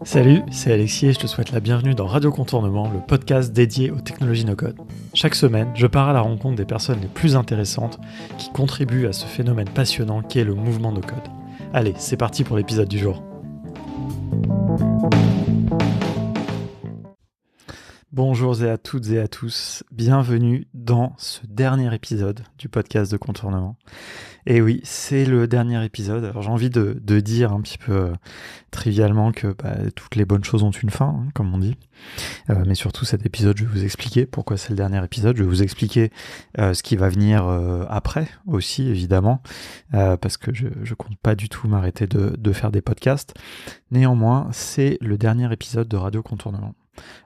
Salut, c'est Alexis et je te souhaite la bienvenue dans Radio Contournement, le podcast dédié aux technologies no-code. Chaque semaine, je pars à la rencontre des personnes les plus intéressantes qui contribuent à ce phénomène passionnant qu'est le mouvement no-code. Allez, c'est parti pour l'épisode du jour. Bonjour à toutes et à tous, bienvenue dans ce dernier épisode du podcast de Contournement. Et oui, c'est le dernier épisode. Alors j'ai envie de dire un petit peu trivialement que toutes les bonnes choses ont une fin, hein, comme on dit. Mais surtout cet épisode, je vais vous expliquer pourquoi c'est le dernier épisode. Je vais vous expliquer ce qui va venir après aussi, évidemment, parce que je compte pas du tout m'arrêter de faire des podcasts. Néanmoins, c'est le dernier épisode de Radio Contournement.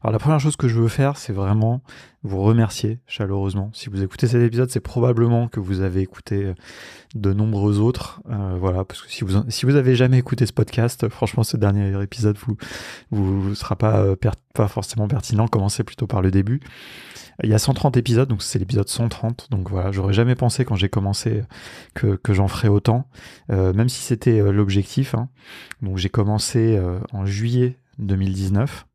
Alors la première chose que je veux faire, c'est vraiment vous remercier chaleureusement. Si vous écoutez cet épisode, c'est probablement que vous avez écouté de nombreux autres. Voilà, parce que si vous avez jamais écouté ce podcast, franchement, ce dernier épisode vous sera pas forcément pertinent. Commencez plutôt par le début. Il y a 130 épisodes, donc c'est l'épisode 130. Donc voilà, j'aurais jamais pensé quand j'ai commencé que j'en ferais autant, même si c'était l'objectif. Hein. Donc j'ai commencé en juillet 2019.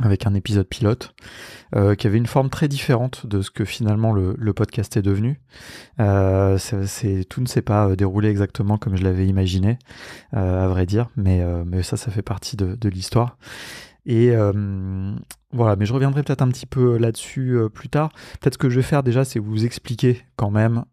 Avec un épisode pilote qui avait une forme très différente de ce que finalement le podcast est devenu. Tout ne s'est pas déroulé exactement comme je l'avais imaginé, à vrai dire, mais ça fait partie de l'histoire. Et voilà, mais je reviendrai peut-être un petit peu là-dessus plus tard. Peut-être ce que je vais faire déjà, c'est vous expliquer quand même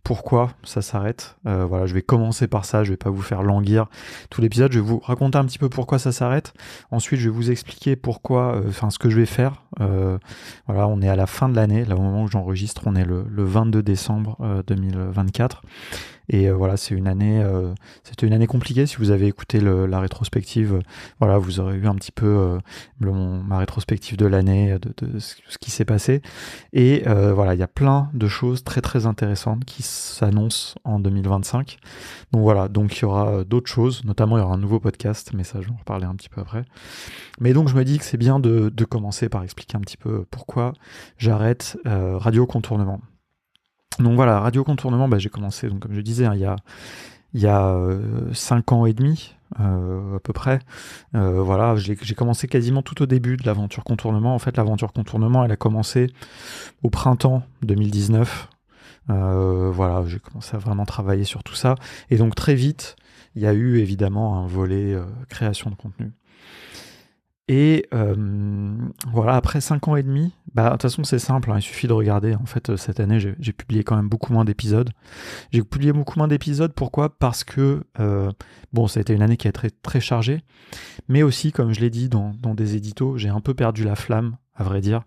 pourquoi ça s'arrête. Voilà, je vais commencer par ça, je vais pas vous faire languir tout l'épisode, je vais vous raconter un petit peu pourquoi ça s'arrête. Ensuite, je vais vous expliquer pourquoi, ce que je vais faire. Voilà, on est à la fin de l'année, là au moment où j'enregistre, on est le 22 décembre 2024. Et voilà, c'était une année compliquée. Si vous avez écouté la rétrospective, voilà, vous aurez eu un petit peu ma rétrospective de l'année, de ce qui s'est passé. Et voilà, il y a plein de choses très très intéressantes qui s'annoncent en 2025. Donc voilà, donc il y aura d'autres choses, notamment il y aura un nouveau podcast, mais ça je vais en reparler un petit peu après. Mais donc je me dis que c'est bien de commencer par expliquer un petit peu pourquoi j'arrête Radio Contournement. Donc voilà, Radio Contournement, j'ai commencé, donc comme je disais, hein, il y a 5 ans et demi, à peu près. Voilà, j'ai commencé quasiment tout au début de l'aventure Contournement. En fait, l'aventure Contournement, elle a commencé au printemps 2019. Voilà, j'ai commencé à vraiment travailler sur tout ça. Et donc très vite, il y a eu évidemment un volet création de contenu. Et voilà, après 5 ans et demi, de toute façon c'est simple, hein, il suffit de regarder. En fait, cette année, j'ai publié quand même beaucoup moins d'épisodes. J'ai publié beaucoup moins d'épisodes, pourquoi ? Parce que, ça a été une année qui a été très, très chargée, mais aussi, comme je l'ai dit dans des éditos, j'ai un peu perdu la flamme, à vrai dire.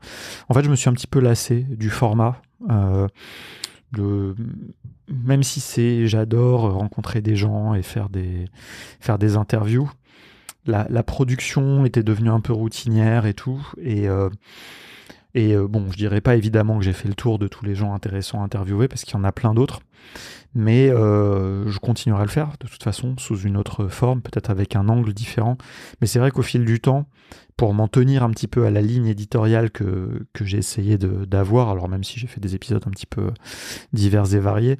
En fait, je me suis un petit peu lassé du format, même si j'adore rencontrer des gens et faire des interviews. La production était devenue un peu routinière et tout, et je dirais pas évidemment que j'ai fait le tour de tous les gens intéressants à interviewer, parce qu'il y en a plein d'autres, mais je continuerai à le faire de toute façon, sous une autre forme, peut-être avec un angle différent. Mais c'est vrai qu'au fil du temps, pour m'en tenir un petit peu à la ligne éditoriale que j'ai essayé d'avoir, alors même si j'ai fait des épisodes un petit peu divers et variés,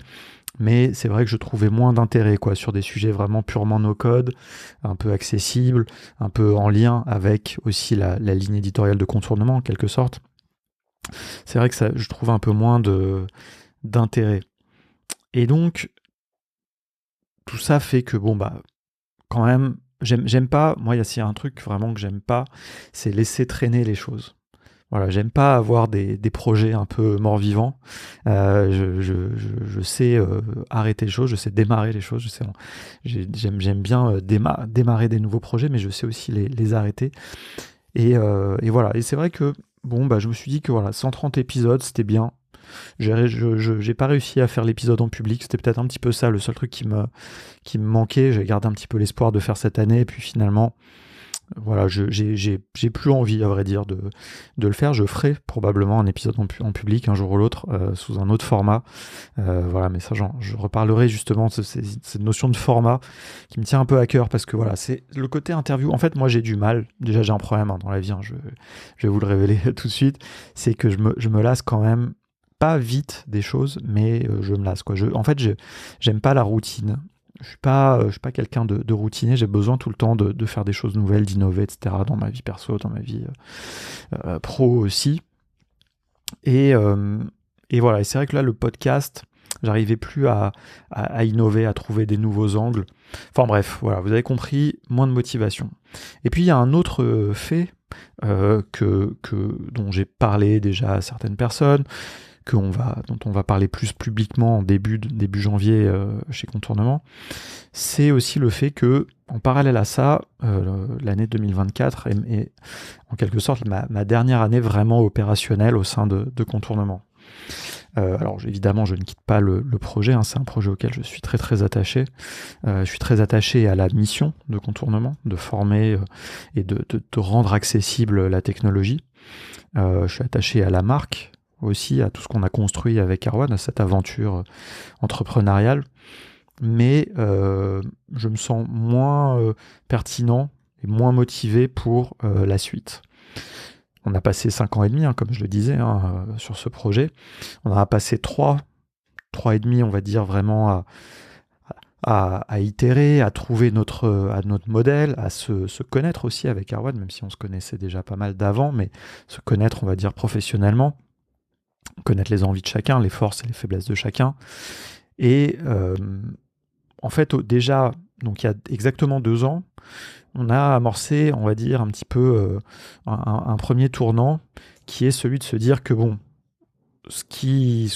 mais c'est vrai que je trouvais moins d'intérêt sur des sujets vraiment purement no-code, un peu accessibles, un peu en lien avec aussi la ligne éditoriale de Contournement en quelque sorte. C'est vrai que je trouve un peu moins d'intérêt. Et donc, tout ça fait que quand même, j'aime pas, moi il y a un truc vraiment que j'aime pas, c'est laisser traîner les choses. Voilà, j'aime pas avoir des projets un peu morts-vivants. Je sais arrêter les choses, je sais démarrer les choses. J'aime bien démarrer des nouveaux projets, mais je sais aussi les arrêter. Et voilà. Et c'est vrai que je me suis dit que 130 épisodes, c'était bien. J'ai pas réussi à faire l'épisode en public. C'était peut-être un petit peu ça, le seul truc qui me manquait. J'ai gardé un petit peu l'espoir de faire cette année, et puis finalement. Voilà, j'ai plus envie, à vrai dire, de le faire. Je ferai probablement un épisode en public un jour ou l'autre, sous un autre format. Voilà, mais ça, je reparlerai justement de cette notion de format qui me tient un peu à cœur, parce que voilà, c'est le côté interview. En fait, moi, j'ai du mal. Déjà, j'ai un problème dans la vie, je vais vous le révéler tout de suite. C'est que je me lasse quand même, pas vite des choses, mais je me lasse, En fait, j'aime pas la routine. Je suis pas quelqu'un de routinier. J'ai besoin tout le temps de faire des choses nouvelles, d'innover, etc. dans ma vie perso, dans ma vie pro aussi. Et, voilà. Et c'est vrai que là, le podcast, j'arrivais plus à innover, à trouver des nouveaux angles. Enfin bref, voilà, vous avez compris, moins de motivation. Et puis il y a un autre fait dont j'ai parlé déjà à certaines personnes, dont on va parler plus publiquement en début janvier chez Contournement, c'est aussi le fait que, en parallèle à ça, l'année 2024 est en quelque sorte ma dernière année vraiment opérationnelle au sein de Contournement. Alors évidemment, je ne quitte pas le projet, hein, c'est un projet auquel je suis très très attaché. Je suis très attaché à la mission de Contournement, de former et de rendre accessible la technologie. Je suis attaché à la marque aussi, à tout ce qu'on a construit avec Erwan, à cette aventure entrepreneuriale. Mais je me sens moins pertinent et moins motivé pour la suite. On a passé 5 ans et demi, hein, comme je le disais, sur ce projet. On a passé 3 et demi, on va dire, vraiment à itérer, à trouver notre modèle, à se connaître aussi avec Erwan, même si on se connaissait déjà pas mal d'avant, mais se connaître, on va dire, professionnellement, connaître les envies de chacun, les forces et les faiblesses de chacun. Et en fait, déjà, donc il y a exactement 2 ans, on a amorcé, on va dire, un petit peu un premier tournant qui est celui de se dire que bon, ce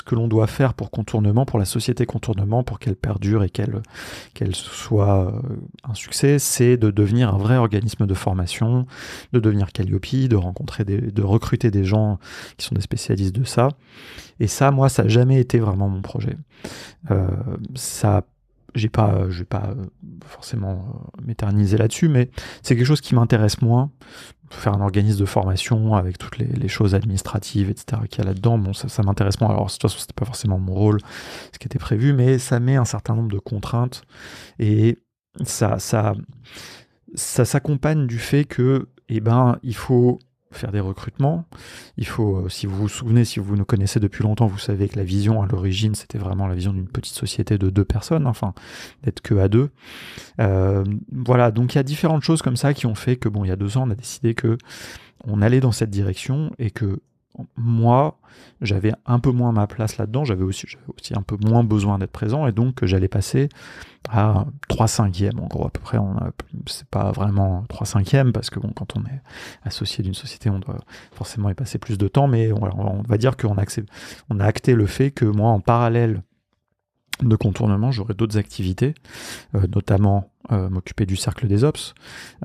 que l'on doit faire pour Contournement, pour la société Contournement, pour qu'elle perdure et qu'elle soit un succès, c'est de devenir un vrai organisme de formation, de devenir Calliope, de recruter des gens qui sont des spécialistes de ça. Et ça, moi, ça n'a jamais été vraiment mon projet. Je vais pas forcément m'éterniser là-dessus, mais c'est quelque chose qui m'intéresse moins. Faire un organisme de formation avec toutes les choses administratives, etc. qu'il y a là-dedans, bon, ça m'intéresse moins. Alors, de toute façon, c'était pas forcément mon rôle, ce qui était prévu, mais ça met un certain nombre de contraintes et ça s'accompagne du fait que, il faut faire des recrutements. Il faut, si vous vous souvenez, si vous nous connaissez depuis longtemps, vous savez que la vision à l'origine, c'était vraiment la vision d'une petite société de 2 personnes, enfin, d'être que à 2. Voilà, donc il y a différentes choses comme ça qui ont fait que, bon, il y a 2 ans, on a décidé que on allait dans cette direction et que moi, j'avais un peu moins ma place là-dedans, j'avais aussi un peu moins besoin d'être présent et donc que j'allais passer à 3/5e, en gros, à peu près. C'est pas vraiment 3/5e parce que bon, quand on est associé d'une société, on doit forcément y passer plus de temps, mais on va dire qu'on a acté le fait que moi, en parallèle de Contournement, j'aurai d'autres activités, notamment m'occuper du cercle des Ops,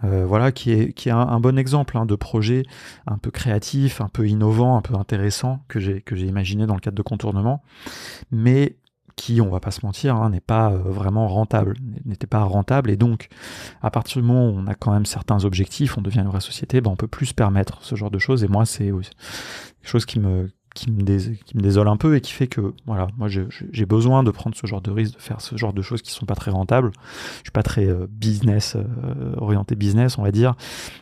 voilà, qui est un bon exemple de projet un peu créatif, un peu innovant, un peu intéressant que j'ai imaginé dans le cadre de Contournement, mais qui, on va pas se mentir, n'est pas vraiment rentable, n'était pas rentable, et donc à partir du moment où on a quand même certains objectifs, on devient une vraie société, on peut plus se permettre ce genre de choses, et moi c'est quelque chose qui me désole un peu et qui fait que voilà, moi j'ai besoin de prendre ce genre de risque, de faire ce genre de choses qui sont pas très rentables. Je suis pas très orienté business, on va dire,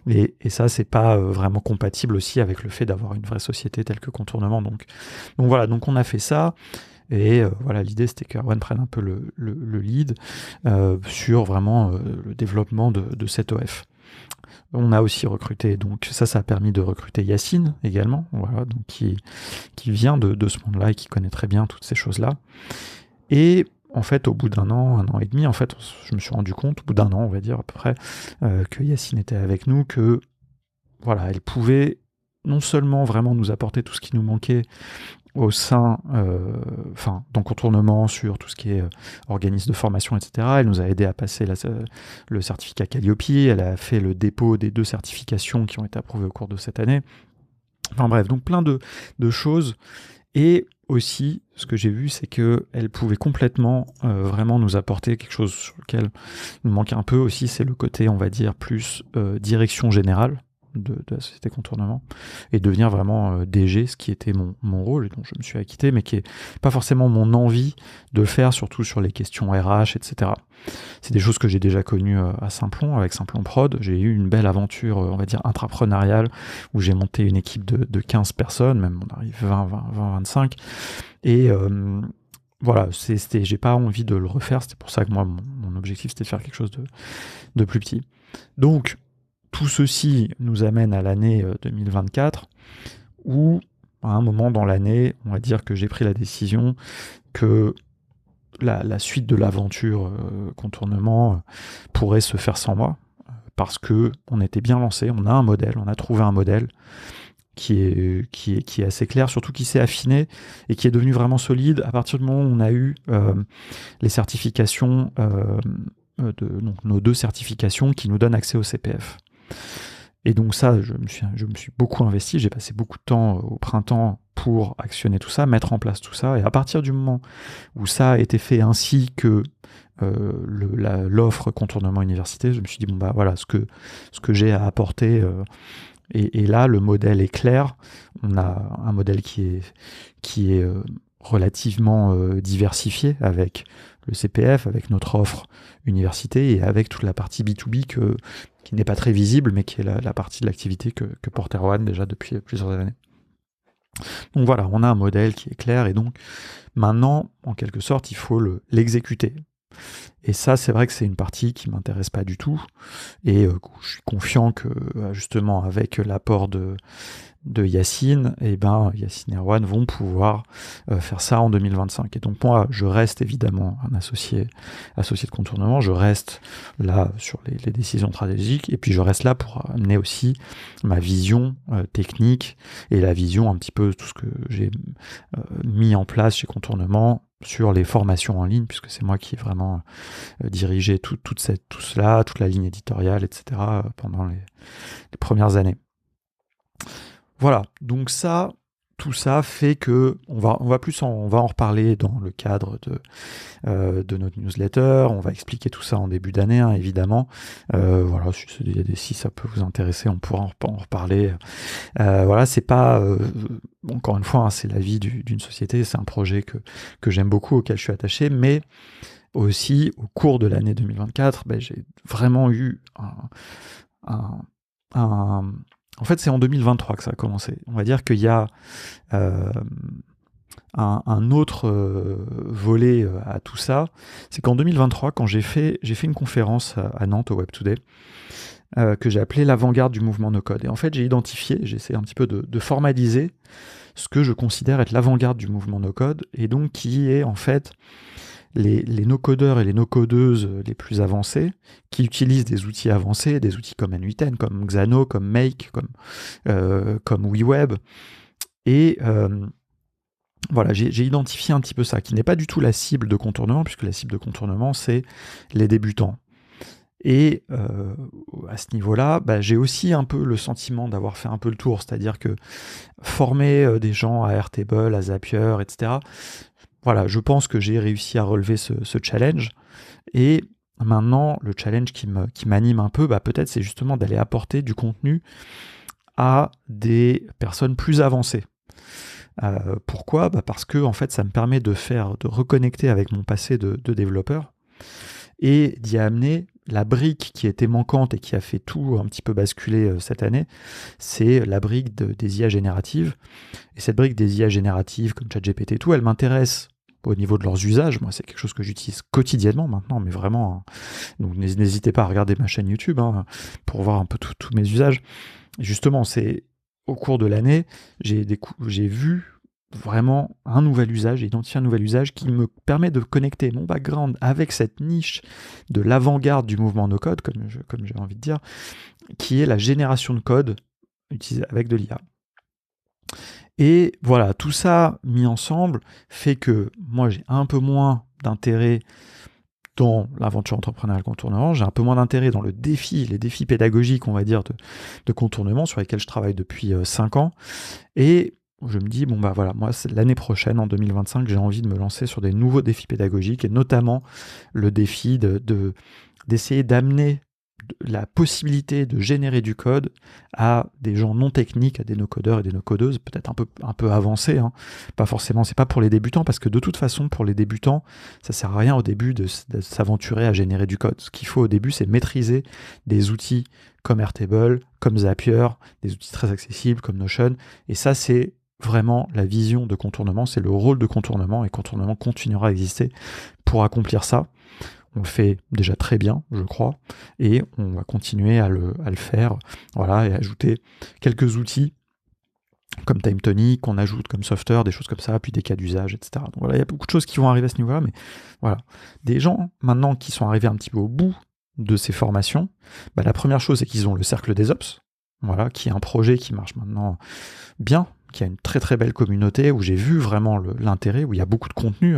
et ça c'est pas vraiment compatible aussi avec le fait d'avoir une vraie société telle que Contournement. Donc voilà, donc on a fait ça. Et voilà, l'idée c'était qu'Erwan prenne un peu le lead sur vraiment le développement de cette OF. On a aussi recruté, donc ça a permis de recruter Yacine également, voilà, donc qui vient de ce monde-là et qui connaît très bien toutes ces choses-là. Et en fait, au bout d'un an et demi, en fait, je me suis rendu compte, au bout d'un an, on va dire à peu près, que Yacine était avec nous, que voilà, elle pouvait non seulement vraiment nous apporter tout ce qui nous manquait au sein, dans Contournement, sur tout ce qui est organisme de formation, etc. Elle nous a aidé à passer le certificat Calliope, elle a fait le dépôt des 2 certifications qui ont été approuvées au cours de cette année. Enfin bref, donc plein de choses. Et aussi, ce que j'ai vu, c'est qu'elle pouvait complètement vraiment nous apporter quelque chose sur lequel il nous manquait un peu aussi, c'est le côté, on va dire, plus direction générale de la société Contournement, et devenir vraiment DG, ce qui était mon rôle et dont je me suis acquitté, mais qui est pas forcément mon envie de le faire, surtout sur les questions RH, etc. C'est des choses que j'ai déjà connues à Simplon, avec Simplon Prod. J'ai eu une belle aventure, on va dire, intrapreneuriale, où j'ai monté une équipe de 15 personnes, même on arrive 20-25, et voilà, j'ai pas envie de le refaire. C'était pour ça que moi, mon Mon objectif, c'était de faire quelque chose de plus petit. Donc, tout ceci nous amène à l'année 2024, où, à un moment dans l'année, on va dire que j'ai pris la décision que la suite de l'aventure contournement pourrait se faire sans moi, parce qu'on était bien lancé, on a un modèle, on a trouvé un modèle qui est assez clair, surtout qui s'est affiné et qui est devenu vraiment solide à partir du moment où on a eu les certifications, donc nos 2 certifications qui nous donnent accès au CPF. Et donc ça, je me suis beaucoup investi, j'ai passé beaucoup de temps au printemps pour actionner tout ça, mettre en place tout ça, et à partir du moment où ça a été fait ainsi que l'offre contournement université, je me suis dit, bon bah voilà, ce que j'ai à apporter, et là, le modèle est clair, on a un modèle qui est relativement diversifié avec le CPF, avec notre offre université et avec toute la partie B2B qui n'est pas très visible, mais qui est la partie de l'activité que porte Erwan déjà depuis plusieurs années. Donc voilà, on a un modèle qui est clair, et donc maintenant, en quelque sorte, il faut l'exécuter. Et ça, c'est vrai que c'est une partie qui m'intéresse pas du tout, et je suis confiant que justement avec l'apport de Yacine, et Yacine et Erwan vont pouvoir faire ça en 2025. Et donc moi, je reste évidemment un associé de contournement, je reste là sur les décisions stratégiques, et puis je reste là pour amener aussi ma vision technique et la vision un petit peu tout ce que j'ai mis en place chez Contournement sur les formations en ligne, puisque c'est moi qui ai vraiment dirigé tout cela, toute la ligne éditoriale, etc. Pendant les premières années. Voilà, donc tout ça fait que on va en reparler dans le cadre de notre newsletter. On va expliquer tout ça en début d'année, hein, évidemment. Voilà, si ça peut vous intéresser, on pourra en reparler. Voilà, c'est pas encore une fois, hein, c'est la vie d'une société. C'est un projet que j'aime beaucoup, auquel je suis attaché, mais aussi au cours de l'année 2024, j'ai vraiment eu en fait, c'est en 2023 que ça a commencé. On va dire qu'il y a un autre volet à tout ça. C'est qu'en 2023, quand j'ai fait une conférence à Nantes au Web Today, que j'ai appelée l'avant-garde du mouvement no-code. Et en fait, j'ai essayé un petit peu de formaliser ce que je considère être l'avant-garde du mouvement no-code, et donc qui est en fait les no-codeurs et les no-codeuses les plus avancés, qui utilisent des outils avancés, des outils comme N8N, comme Xano, comme Make, comme WeWeb. Et voilà, j'ai identifié un petit peu ça, qui n'est pas du tout la cible de contournement, puisque la cible de contournement, c'est les débutants. Et à ce niveau-là, j'ai aussi un peu le sentiment d'avoir fait un peu le tour, c'est-à-dire que former des gens à Airtable, à Zapier, etc., voilà, je pense que j'ai réussi à relever ce challenge. Et maintenant, le challenge qui m'anime un peu, peut-être, c'est justement d'aller apporter du contenu à des personnes plus avancées. Pourquoi ? Parce que en fait, ça me permet de reconnecter avec mon passé de développeur et d'y amener la brique qui était manquante et qui a fait tout un petit peu basculer cette année, c'est la brique des IA génératives. Et cette brique des IA génératives, comme ChatGPT et tout, elle m'intéresse au niveau de leurs usages. Moi, c'est quelque chose que j'utilise quotidiennement maintenant, mais vraiment. Hein. Donc, n'hésitez pas à regarder ma chaîne YouTube pour voir un peu tous mes usages. Et justement, c'est au cours de l'année, j'ai vu vraiment un nouvel usage, j'ai identifié un nouvel usage qui me permet de connecter mon background avec cette niche de l'avant-garde du mouvement no-code, comme j'ai envie de dire, qui est la génération de code utilisée avec de l'IA. Et voilà, tout ça mis ensemble fait que moi j'ai un peu moins d'intérêt dans l'aventure entrepreneuriale contournement, j'ai un peu moins d'intérêt dans les défis pédagogiques, on va dire, de contournement sur lesquels je travaille depuis 5 ans. Et je me dis, voilà, moi, l'année prochaine, en 2025, j'ai envie de me lancer sur des nouveaux défis pédagogiques, et notamment le défi d'essayer d'amener la possibilité de générer du code à des gens non techniques, à des no-codeurs et des no-codeuses, peut-être un peu avancés, hein. Pas forcément, c'est pas pour les débutants, parce que de toute façon, pour les débutants, ça sert à rien au début de s'aventurer à générer du code. Ce qu'il faut au début, c'est maîtriser des outils comme Airtable, comme Zapier, des outils très accessibles comme Notion, et ça, c'est vraiment la vision de contournement, c'est le rôle de contournement, et contournement continuera à exister pour accomplir ça. On le fait déjà très bien, je crois, et on va continuer à le faire, voilà, et ajouter quelques outils comme TimeTonic, qu'on ajoute comme Software, des choses comme ça, puis des cas d'usage, etc. Donc voilà, il y a beaucoup de choses qui vont arriver à ce niveau-là, mais voilà. Des gens, maintenant, qui sont arrivés un petit peu au bout de ces formations, la première chose, c'est qu'ils ont le Cercle des Ops, voilà, qui est un projet qui marche maintenant bien, qui a une très très belle communauté, où j'ai vu vraiment l'intérêt, où il y a beaucoup de contenu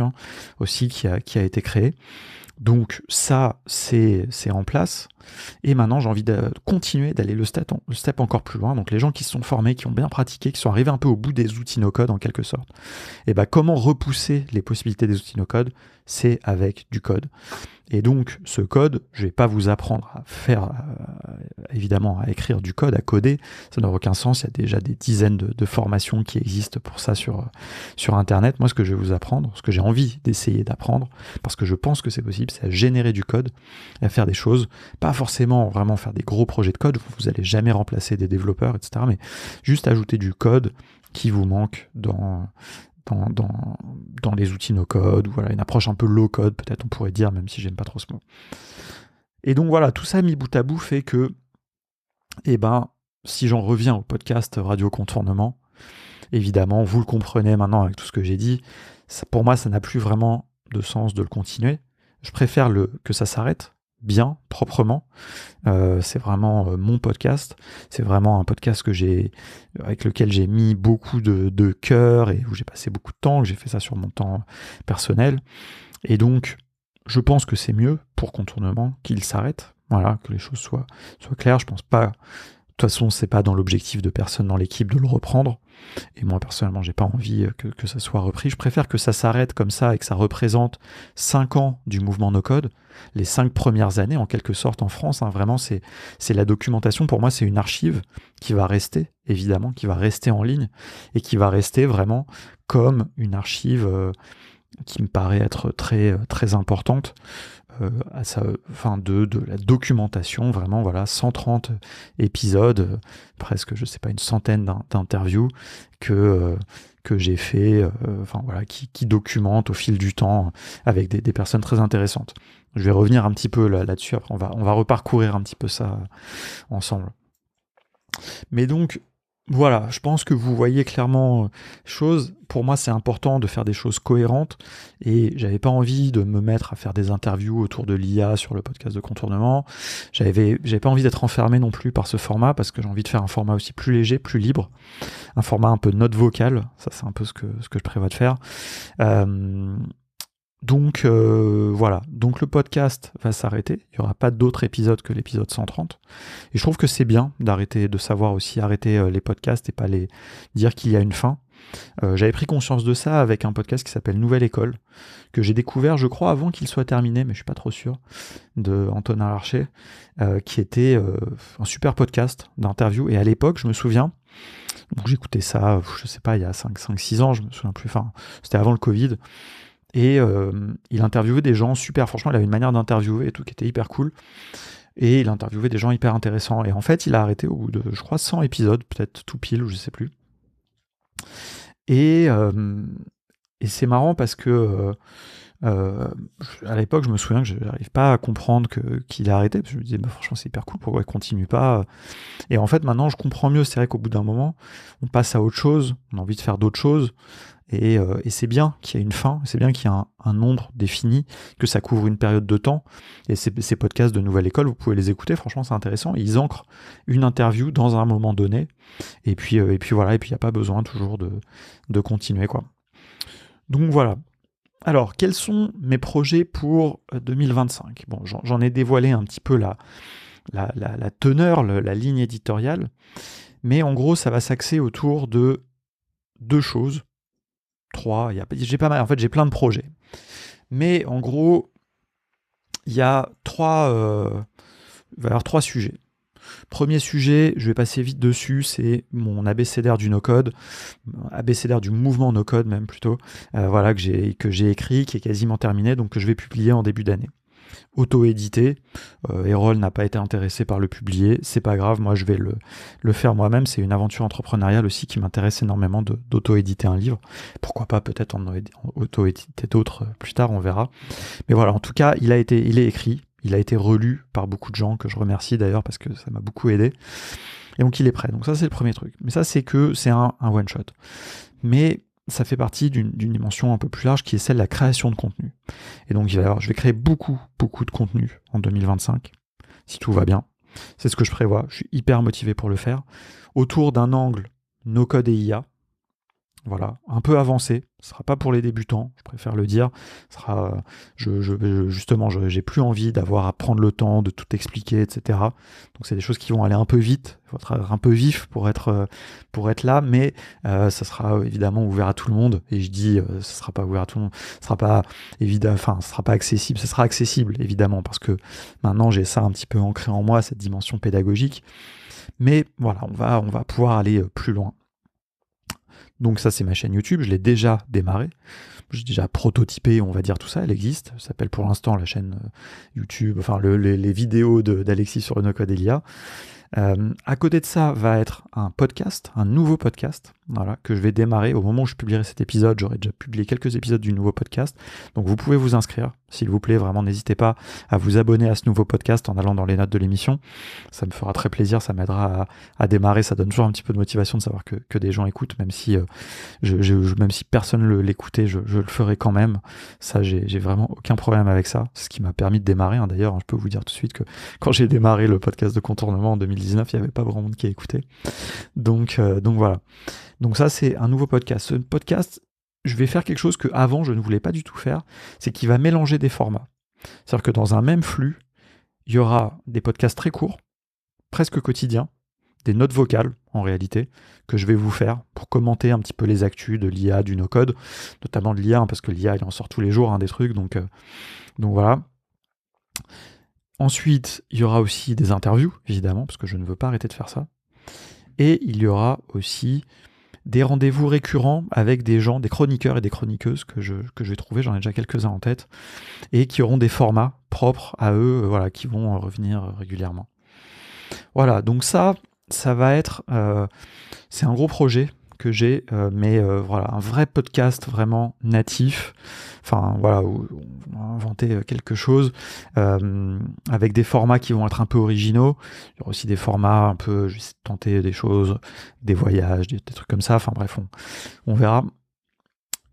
aussi qui a été créé. Donc ça, c'est en place. Et maintenant, j'ai envie de continuer d'aller le step encore plus loin. Donc les gens qui se sont formés, qui ont bien pratiqué, qui sont arrivés un peu au bout des outils no-code en quelque sorte. Et comment repousser les possibilités des outils no-code ? C'est avec du code. Et donc, ce code, je ne vais pas vous apprendre à faire, évidemment, à écrire du code, à coder. Ça n'a aucun sens. Il y a déjà des dizaines de formations qui existent pour ça sur Internet. Moi, ce que je vais vous apprendre, ce que j'ai envie d'essayer d'apprendre, parce que je pense que c'est possible, c'est à générer du code, à faire des choses, pas forcément vraiment faire des gros projets de code, vous n'allez jamais remplacer des développeurs, etc., mais juste ajouter du code qui vous manque dans les outils no-code, ou voilà, une approche un peu low-code, peut-être on pourrait dire, même si j'aime pas trop ce mot. Et donc voilà, tout ça mis bout à bout fait que, si j'en reviens au podcast Radio Contournement, évidemment, vous le comprenez maintenant avec tout ce que j'ai dit, pour moi, ça n'a plus vraiment de sens de le continuer. Je préfère que ça s'arrête bien, proprement. C'est vraiment mon podcast. C'est vraiment un podcast avec lequel j'ai mis beaucoup de cœur et où j'ai passé beaucoup de temps, que j'ai fait ça sur mon temps personnel. Et donc, je pense que c'est mieux pour Contournement qu'il s'arrête. Voilà, que les choses soient claires. Je pense pas. De toute façon, c'est pas dans l'objectif de personne dans l'équipe de le reprendre. Et moi, personnellement, j'ai pas envie que ça soit repris. Je préfère que ça s'arrête comme ça et que ça représente 5 ans du mouvement no-code, les 5 premières années, en quelque sorte, en France. Vraiment, c'est la documentation. Pour moi, c'est une archive qui va rester, évidemment, qui va rester en ligne et qui va rester vraiment comme une archive qui me paraît être très, très importante. De la documentation, vraiment, voilà, 130 épisodes, presque, je sais pas, une centaine d'interviews que j'ai fait, qui documentent au fil du temps avec des personnes très intéressantes. Je vais revenir un petit peu là-dessus, après on va reparcourir un petit peu ça ensemble. Mais donc, voilà, je pense que vous voyez clairement chose. Pour moi, c'est important de faire des choses cohérentes et j'avais pas envie de me mettre à faire des interviews autour de l'IA sur le podcast de Contournement. J'avais pas envie d'être enfermé non plus par ce format parce que j'ai envie de faire un format aussi plus léger, plus libre, un format un peu note vocale. Ça, c'est un peu ce que je prévois de faire. Donc voilà, donc le podcast va s'arrêter, il n'y aura pas d'autres épisodes que l'épisode 130, et je trouve que c'est bien de savoir aussi arrêter les podcasts et pas les dire qu'il y a une fin. J'avais pris conscience de ça avec un podcast qui s'appelle Nouvelle École, que j'ai découvert, je crois, avant qu'il soit terminé, mais je suis pas trop sûr, de Antonin Larcher, qui était un super podcast d'interview, et à l'époque, je me souviens, donc j'écoutais ça, je sais pas, il y a 5-6 ans, je me souviens plus, enfin, c'était avant le Covid, et il interviewait des gens super, franchement il avait une manière d'interviewer et tout qui était hyper cool, et il interviewait des gens hyper intéressants, et en fait il a arrêté au bout de, je crois, 100 épisodes, peut-être tout pile, ou je sais plus, et c'est marrant parce que à l'époque je me souviens que je n'arrive pas à comprendre qu'il a arrêté, parce que je me disais franchement c'est hyper cool, pourquoi il continue pas, et en fait maintenant je comprends mieux, c'est vrai qu'au bout d'un moment on passe à autre chose, on a envie de faire d'autres choses, et c'est bien qu'il y ait une fin, c'est bien qu'il y ait un nombre défini, que ça couvre une période de temps, et ces podcasts de Nouvelle École, vous pouvez les écouter, franchement c'est intéressant, ils ancrent une interview dans un moment donné, et puis voilà, et puis il n'y a pas besoin toujours de continuer, quoi. Donc voilà. Alors, quels sont mes projets pour 2025 ? Bon, j'en ai dévoilé un petit peu la teneur, la ligne éditoriale, mais en gros ça va s'axer autour de 2 choses, 3, j'ai pas mal, en fait j'ai plein de projets. Mais en gros, il y a il va y avoir 3 sujets. Premier sujet, je vais passer vite dessus, c'est mon abécédaire du no-code, abécédaire du mouvement no-code même plutôt, voilà, que j'ai écrit, qui est quasiment terminé, donc que je vais publier en début d'année. auto-édité. Erol n'a pas été intéressé par le publier, c'est pas grave, moi je vais le faire moi-même. C'est une aventure entrepreneuriale aussi qui m'intéresse énormément d'auto-éditer un livre. Pourquoi pas peut-être en auto-éditer d'autres plus tard, on verra. Mais voilà, en tout cas, il est écrit, il a été relu par beaucoup de gens, que je remercie d'ailleurs parce que ça m'a beaucoup aidé. Et donc il est prêt. Donc ça c'est le premier truc. Mais ça c'est un one-shot. Mais ça fait partie d'une dimension un peu plus large qui est celle de la création de contenu. Et donc je vais créer beaucoup de contenu en 2025, si tout va bien. C'est ce que je prévois. Je suis hyper motivé pour le faire. Autour d'un angle no-code et IA. Voilà, un peu avancé, ce sera pas pour les débutants, je préfère le dire. Ce sera, justement, j'ai plus envie d'avoir à prendre le temps de tout expliquer, etc. Donc c'est des choses qui vont aller un peu vite. Il faut être un peu vif pour être là, mais ça sera évidemment ouvert à tout le monde. Et je dis, ça sera pas ouvert à tout le monde, ce sera pas évident, enfin, ce sera pas accessible. Ce sera accessible évidemment parce que maintenant j'ai ça un petit peu ancré en moi, cette dimension pédagogique. Mais voilà, on va pouvoir aller plus loin. Donc ça c'est ma chaîne YouTube, je l'ai déjà démarré, j'ai déjà prototypé, on va dire tout ça, elle existe, ça s'appelle pour l'instant la chaîne YouTube, enfin les vidéos d'Alexis sur le no-code et l'IA. À côté de ça va être un podcast, un nouveau podcast, voilà, que je vais démarrer. Au moment où je publierai cet épisode, j'aurai déjà publié quelques épisodes du nouveau podcast. Donc vous pouvez vous inscrire, s'il vous plaît, vraiment n'hésitez pas à vous abonner à ce nouveau podcast en allant dans les notes de l'émission. Ça me fera très plaisir, ça m'aidera à démarrer, ça donne toujours un petit peu de motivation de savoir que des gens écoutent, même si même si personne ne l'écoutait, je le ferai quand même. Ça, j'ai vraiment aucun problème avec ça. C'est ce qui m'a permis de démarrer. D'ailleurs, je peux vous dire tout de suite que quand j'ai démarré le podcast de contournement en 2019, il n'y avait pas vraiment de monde qui a écouté. Donc voilà. Donc ça, c'est un nouveau podcast. Ce podcast, je vais faire quelque chose que avant je ne voulais pas du tout faire, c'est qu'il va mélanger des formats. C'est-à-dire que dans un même flux, il y aura des podcasts très courts, presque quotidiens, des notes vocales en réalité, que je vais vous faire pour commenter un petit peu les actus de l'IA, du no-code, notamment de l'IA, parce que l'IA, il en sort tous les jours des trucs, donc voilà. Ensuite, il y aura aussi des interviews, évidemment, parce que je ne veux pas arrêter de faire ça. Et il y aura aussi des rendez-vous récurrents avec des gens, des chroniqueurs et des chroniqueuses que je vais trouver, j'en ai déjà quelques-uns en tête, et qui auront des formats propres à eux, voilà, qui vont revenir régulièrement. Voilà, donc ça va être... c'est un gros projet que j'ai, mais voilà, un vrai podcast vraiment natif, enfin voilà, où on va inventer quelque chose, avec des formats qui vont être un peu originaux. Il y aura aussi des formats un peu, je vais tenter des choses, des voyages, des trucs comme ça, enfin bref, on verra.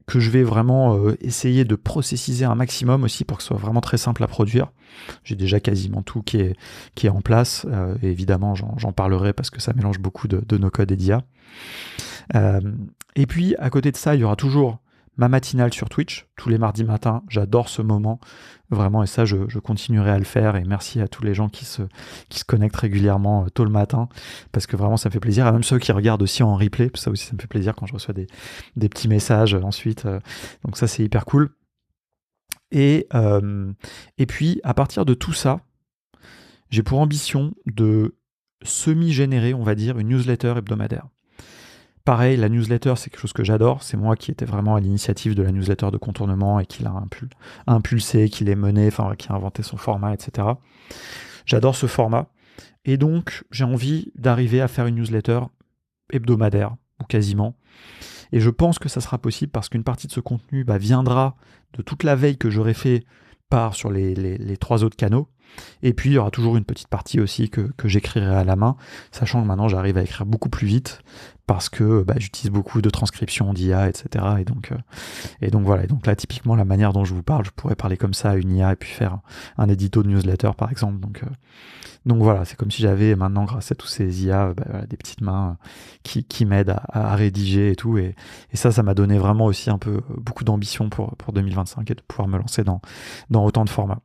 Que je vais vraiment essayer de processiser un maximum aussi pour que ce soit vraiment très simple à produire. J'ai déjà quasiment tout qui est en place, et évidemment j'en parlerai parce que ça mélange beaucoup de no-code et d'IA. Et puis à côté de ça, il y aura toujours ma matinale sur Twitch, tous les mardis matins. J'adore ce moment, vraiment, et ça je continuerai à le faire, et merci à tous les gens qui se connectent régulièrement tôt le matin, parce que vraiment ça me fait plaisir, et même ceux qui regardent aussi en replay, ça aussi ça me fait plaisir quand je reçois des petits messages ensuite, donc ça c'est hyper cool. Et puis à partir de tout ça, j'ai pour ambition de semi-générer, on va dire, une newsletter hebdomadaire. Pareil, la newsletter, c'est quelque chose que j'adore. C'est moi qui étais vraiment à l'initiative de la newsletter de contournement et qui l'a impulsé, qui l'a mené, enfin, qui a inventé son format, etc. J'adore ce format. Et donc, j'ai envie d'arriver à faire une newsletter hebdomadaire, ou quasiment. Et je pense que ça sera possible parce qu'une partie de ce contenu viendra de toute la veille que j'aurai fait sur les 3 autres canaux. Et puis il y aura toujours une petite partie aussi que j'écrirai à la main, sachant que maintenant j'arrive à écrire beaucoup plus vite parce que j'utilise beaucoup de transcription d'IA, etc. Et donc voilà. Et donc là, typiquement, la manière dont je vous parle, je pourrais parler comme ça à une IA et puis faire un édito de newsletter, par exemple. Donc voilà, c'est comme si j'avais maintenant, grâce à tous ces IA, des petites mains qui m'aident à rédiger et tout. Et ça m'a donné vraiment aussi un peu beaucoup d'ambition pour 2025 et de pouvoir me lancer dans autant de formats.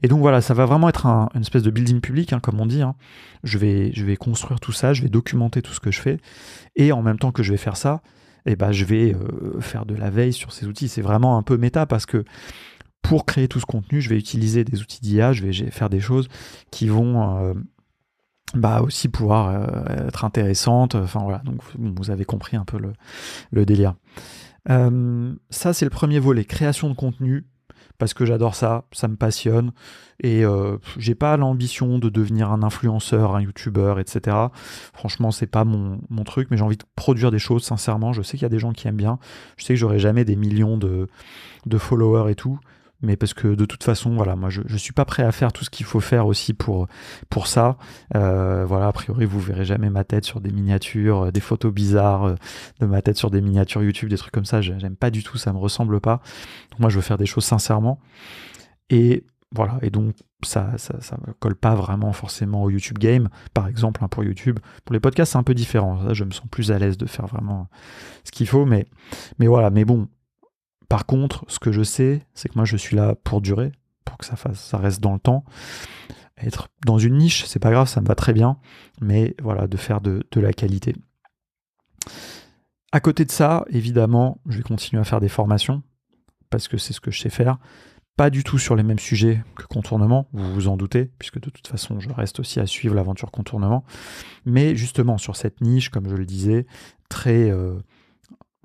Et donc voilà, ça va vraiment être une espèce de building public, comme on dit. Je vais construire tout ça, je vais documenter tout ce que je fais. Et en même temps que je vais faire ça, je vais faire de la veille sur ces outils. C'est vraiment un peu méta parce que pour créer tout ce contenu, je vais utiliser des outils d'IA, je vais faire des choses qui vont aussi pouvoir être intéressantes. Enfin voilà, donc vous avez compris un peu le délire. Ça, c'est le premier volet, création de contenu parce que j'adore ça, ça me passionne, et j'ai pas l'ambition de devenir un influenceur, un youtubeur, etc. Franchement, c'est pas mon truc, mais j'ai envie de produire des choses, sincèrement. Je sais qu'il y a des gens qui aiment bien, je sais que j'aurai jamais des millions de followers et tout, mais parce que de toute façon, voilà, moi je suis pas prêt à faire tout ce qu'il faut faire aussi pour ça. Voilà, a priori, vous verrez jamais ma tête sur des miniatures, des photos bizarres de ma tête sur des miniatures YouTube, des trucs comme ça. J'aime pas du tout, ça me ressemble pas. Donc moi, je veux faire des choses sincèrement. Et voilà, et donc ça me colle pas vraiment forcément au YouTube Game, par exemple, pour YouTube. Pour les podcasts, c'est un peu différent. Là, je me sens plus à l'aise de faire vraiment ce qu'il faut, mais voilà, mais bon. Par contre, ce que je sais, c'est que moi je suis là pour durer, pour que ça reste dans le temps. Être dans une niche, c'est pas grave, ça me va très bien, mais voilà, de faire de la qualité. À côté de ça, évidemment, je vais continuer à faire des formations, parce que c'est ce que je sais faire. Pas du tout sur les mêmes sujets que contournement, vous vous en doutez, puisque de toute façon, je reste aussi à suivre l'aventure contournement. Mais justement, sur cette niche, comme je le disais, très